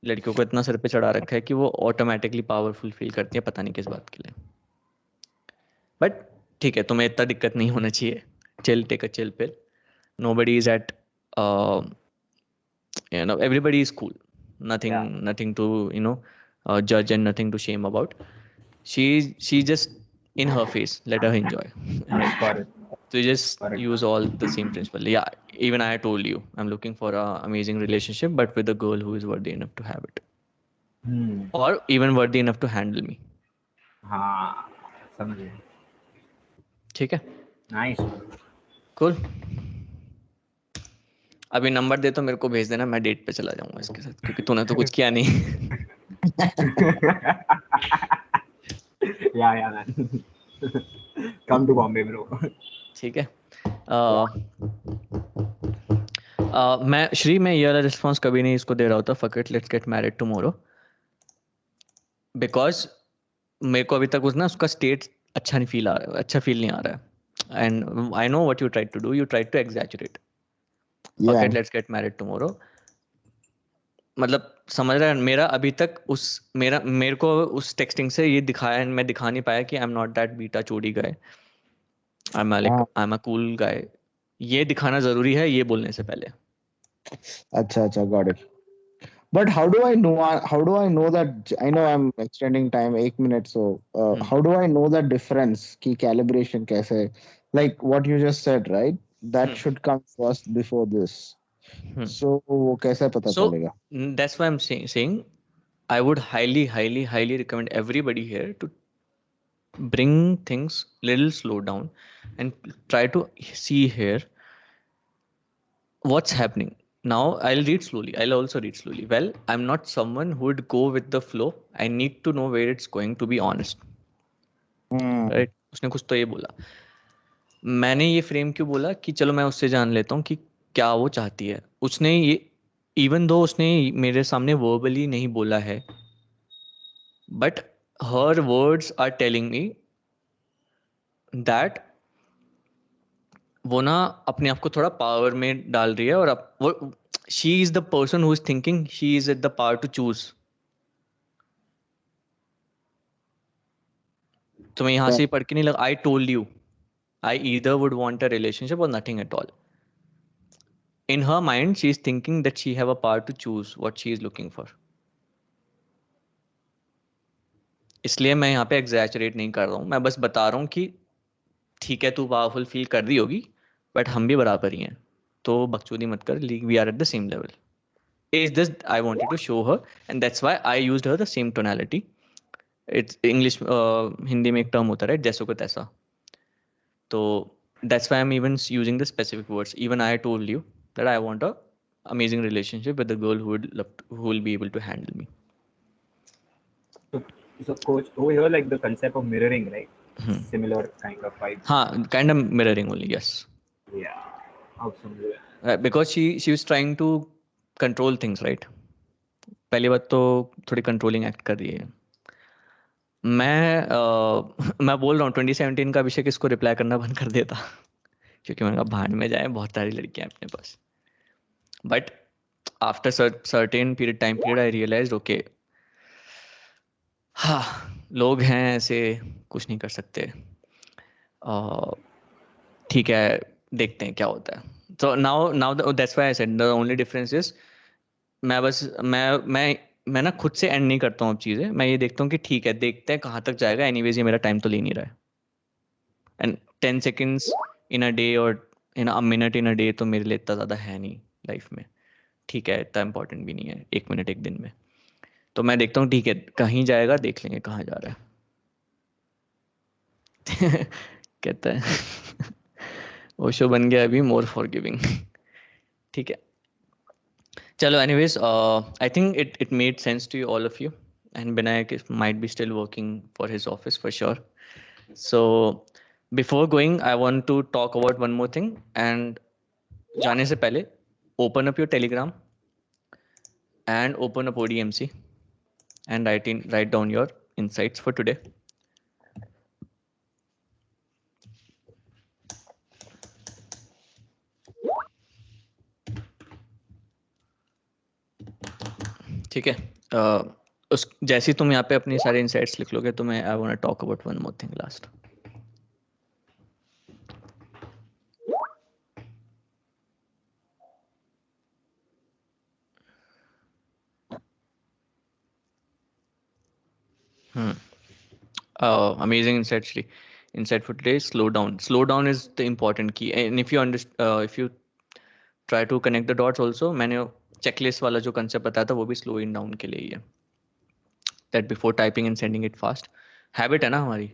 लड़कियों को इतना सर पे चढ़ा रखा है कि वो ऑटोमेटिकली पावरफुल फील करती है, पता नहीं किस बात के लिए। बट ठीक है, तुम्हें इतना दिक्कत नहीं होना चाहिए, chill, take a chill pill, nobody is at everybody is cool, nothing Yeah. nothing to judge and nothing to shame about. She just in her face, let her enjoy. Got it. So you just Correct. use all the same principle. Yeah, even I told you I'm looking for a amazing relationship, but with a girl who is worthy enough to have it, or even worthy enough to handle me. हाँ, समझ गया। ठीक है, Nice. cool. अभी number दे तो मेरे को भेज देना, मैं डेट पे चला जाऊंगा इसके साथ, क्योंकि तूने तो कुछ किया नहीं। Yeah, man. Come to Bombay, bro. ठीक है। मैं ये वाला रिस्पॉन्स कभी नहीं इसको दे रहा होता, fuck it, let's get married tomorrow, because मेरे को अभी तक उसका स्टेट अच्छा फील नहीं आ रहा है। And I know what you try to do, you try to exaggerate, fuck it, let's get married tomorrow. मतलब समझ रहा है, मेरा अभी तक मेरे को उस टेक्सटिंग से ये दिखाया, मैं दिखा नहीं पाया कि आई एम नॉट दैट बीटा चोड़ी गाय, I am a cool guy. ये दिखाना जरूरी है ये बोलने से पहले। अच्छा, got it. But how do I know? How do I know that? I know I'm extending time 1 minute. So how do I know the difference? Ki calibration kaise? Like what you just said, right? That should come first before this. So वो कैसे पता So चलेगा? that's why I'm saying I would highly recommend everybody here to bring things little slow down and try to see here what's happening. Now I'll also read slowly. Well, I'm not someone who would go with the flow. I need to know where it's going, to be honest. Right? उसने कुछ तो ये बोला, मैंने ये frame क्यों बोला कि चलो मैं उससे जान लेता हूँ कि क्या वो चाहती है। उसने ये, इवन दो उसने मेरे सामने वर्बली नहीं बोला है, but her words are telling me that वो ना अपने आप को थोड़ा पावर में डाल रही है, और वो she is the person who is thinking she is at the power to choose. तो मैं यहाँ से पढ़ के नहीं लगा, I told you I either would want a relationship और nothing at all. In her mind, she is thinking that she have a power to choose what she is looking for. इसलिए मैं यहाँ पे एग्जैचरेट नहीं कर रहा हूँ, मैं बस बता रहा हूँ कि ठीक है तू पावरफुल फील कर रही होगी, बट हम भी बराबर ही हैं, तो बकचोदी मत कर, we are at the same level. Is this I wanted to show her, and that's why I used her the same tonality. It's English, Hindi में एक टर्म होता है जैसो को तैसा, तो that's why I'm even using the specific words. Even I told you that I want a amazing relationship with a girl who will be able to handle me. So coach, over here, like the concept of mirroring, right? Similar kind of vibe. हाँ, kind of mirroring only, yes. Yeah. Awesome. Because she was trying to control things, right? पहली बात तो थोड़ी controlling act कर रही है। मैं बोल रहा हूँ 2017 का अभिषेक इसको रिप्लाई करना बंद कर देता, क्योंकि मैंने कहा भाड़ में जाए, बहुत सारी लड़कियां अपने पास। But after certain time period I realize okay, हाँ लोग हैं ऐसे, कुछ नहीं कर सकते, ठीक है देखते हैं क्या होता है। So now that's why I said the only difference is मैं ना खुद से एंड नहीं करता हूँ अब चीज़ें, मैं ये देखता हूँ कि ठीक है देखते हैं कहाँ तक जाएगा, एनीवेज ये मेरा टाइम तो ले नहीं रहा है, and 10 seconds in a day और इन a minute in a day तो मेरे लिए इतना ज़्यादा है नहीं लाइफ में, ठीक है इतना इंपॉर्टेंट भी नहीं है 1 मिनट 1 दिन में। तो मैं देखता हूँ ठीक है कहीं जाएगा, देख लेंगे कहाँ जा रहा है। कहता है ओशो बन गया अभी मोर फॉरगिविंग. ठीक है, चलो. Anyways, I think it made sense to you, all of you, and Binayak might be still working for his office for sure. So before going, I want to talk about one more thing. And जाने से पहले open up your Telegram and open up ODMC and write down your insights for today. ठीक है, उस जैसे तुम यहाँ पे अपनी सारे insights लिख लोगे तो मैं I want to talk about one more thing last. Amazing insight, Shri. Insight for today: slow down. Slow down is the important key. And if you try to connect the dots, also मैंने checklist वाला जो concept बताया था वो भी slowing down के लिए ही है. That before typing and sending it fast, habit है ना हमारी,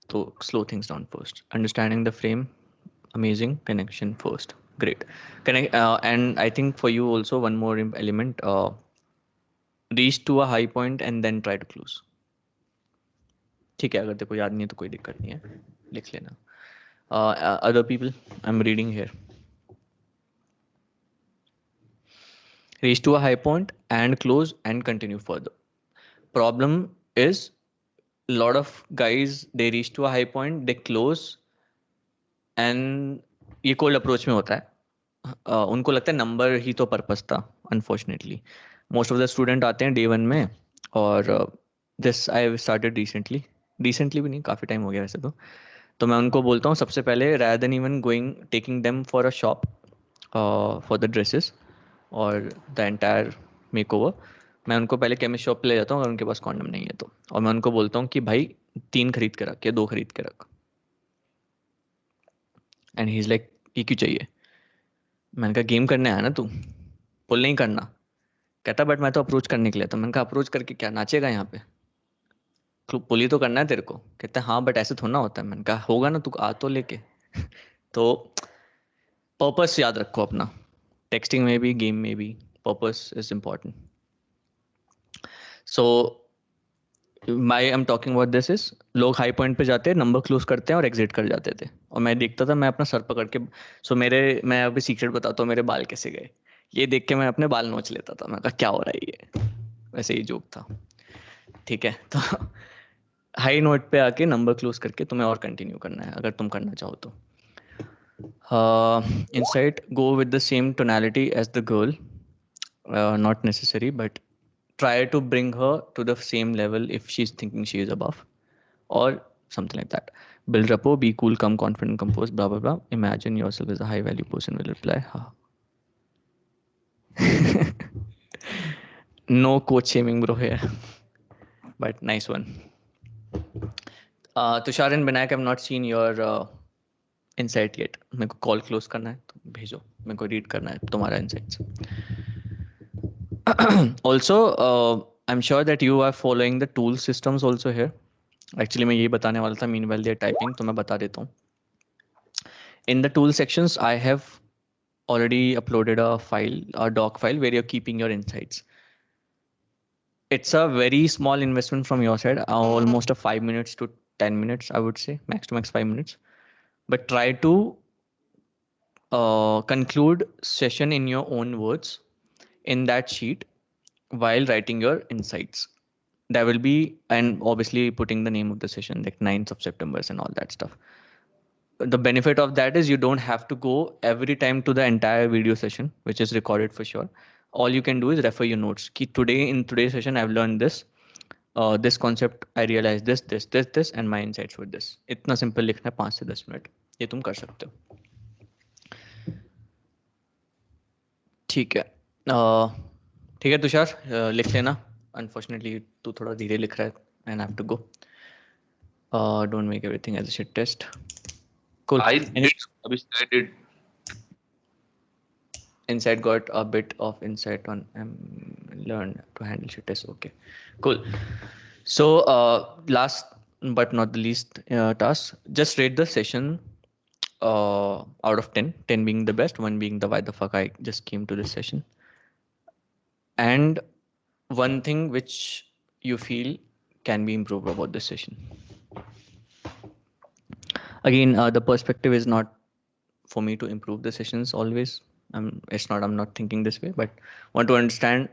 तो slow things down first. Understanding the frame, amazing. Connection first, great. Connect, and I think for you also one more element: reach to a high point and then try to close. ठीक है, अगर तेरे को याद नहीं है तो कोई दिक्कत नहीं है, लिख लेना. Other people, I'm reading here. Reach to a high point and close and continue further. Problem is, a lot of guys, they reach to a high point, they close, and ये cold approach में होता है. उनको लगता है number ही तो purpose था. Unfortunately most of the student आते हैं डे 1 में, और दिस आई स्टार्टेड रिसेंटली भी नहीं, काफ़ी टाइम हो गया वैसे तो मैं उनको बोलता हूँ सबसे पहले, rather than even taking them for a shop for the dresses और the entire makeover, मैं उनको पहले केमिस्ट शॉप पे ले जाता हूँ अगर उनके पास कॉन्डम नहीं है तो, और मैं उनको बोलता हूँ कि भाई 3 खरीद के रख या 2 खरीद के रख. एंड ही इज लाइक, ये क्यों चाहिए? मैंने कहा गेम करने आया ना तू, पुल नहीं करना. कहता बट मैं तो अप्रोच करने के लिए. तो मैंने कहा अप्रोच करके क्या नाचेगा यहाँ पे? पुल ही तो करना है तेरे को. कहता है हाँ बट ऐसे थोड़ा ना होता है. मैंने कहा होगा ना, तू आ तो लेके. तो पर्पस याद रखो अपना, टेक्सटिंग में भी गेम में भी purpose is important. So my I am talking about this is, लोग हाई पॉइंट पे जाते हैं, नंबर क्लोज करते हैं और एग्जिट कर जाते थे, और मैं देखता था, मैं अपना सर पकड़ के, मैं अभी सीक्रेट बताता हूँ मेरे बाल कैसे गए. ये देख के मैं अपने बाल नोच लेता था. मैं कहा क्या हो रहा है ये, वैसे ही जोक था. ठीक है, तो हाई नोट पे आके नंबर क्लोज करके तुम्हें और कंटिन्यू करना है अगर तुम करना चाहो तो. Insight, go with the same tonality as the girl, not necessary, but try to bring her to the same level if she's thinking she is above, or something like that. Build rapport, be cool, calm, confident, composed, blah blah blah. Imagine yourself as a high value person will reply, ha. No coach shaming bro here, but nice one. Tushar and Binayak, I've not seen your insight yet. मेरे को call close करना है तो भेजो, मेरे को read करना है तुम्हारा insights. Also, I'm sure that you are following the tool systems also here. Actually मैं यही बताने वाला था, meanwhile they are typing, तो मैं बता देता हूँ. In the tool sections, I have already uploaded a doc file where you're keeping your insights. It's a very small investment from your side, almost a 5 minutes to 10 minutes, I would say, max to max 5 minutes. But try to conclude session in your own words in that sheet while writing your insights. There will be, and obviously putting the name of the session like 9th of September and all that stuff. The benefit of that is you don't have to go every time to the entire video session, which is recorded for sure. All you can do is refer your notes. Ki in today's session I've learned this, this concept, I realized this and my insights were this. इतना simple लिखना है 5 से 10 minute, ये तुम कर सकते हो. ठीक है, ठीक है तुषार, लिख लेना. अनफॉर्चुनेटली तू थोड़ा धीरे लिख रहा है and I have to go. Don't make everything as a shit test. Cool. I did. Insight got a bit of insight on learn to handle shit test. Okay, cool. So last but not the least task, just rate the session out of 10, 10 being the best, 1 being the why the fuck I just came to this session. And one thing which you feel can be improved about this session. Again, the perspective is not for me to improve the sessions always. I'm not thinking this way, but want to understand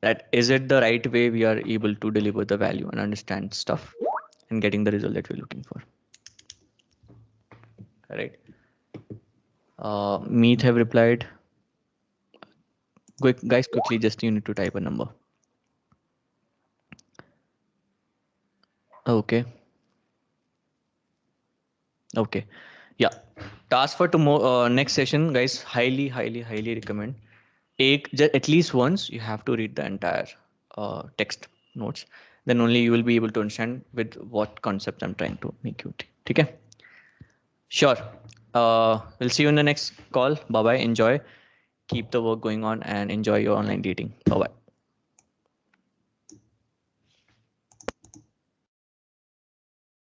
that is it the right way we are able to deliver the value and understand stuff and getting the result that we're looking for. Right. Meet have replied. Guys, quickly, just you need to type a number. Okay. Okay. Yeah. Task for tomorrow, next session, guys. Highly recommend. At least once you have to read the entire text notes. Then only you will be able to understand with what concept I'm trying to make you. Okay. Sure. We'll see you in the next call. Bye bye. Enjoy. Keep the work going on and enjoy your online dating. Bye bye.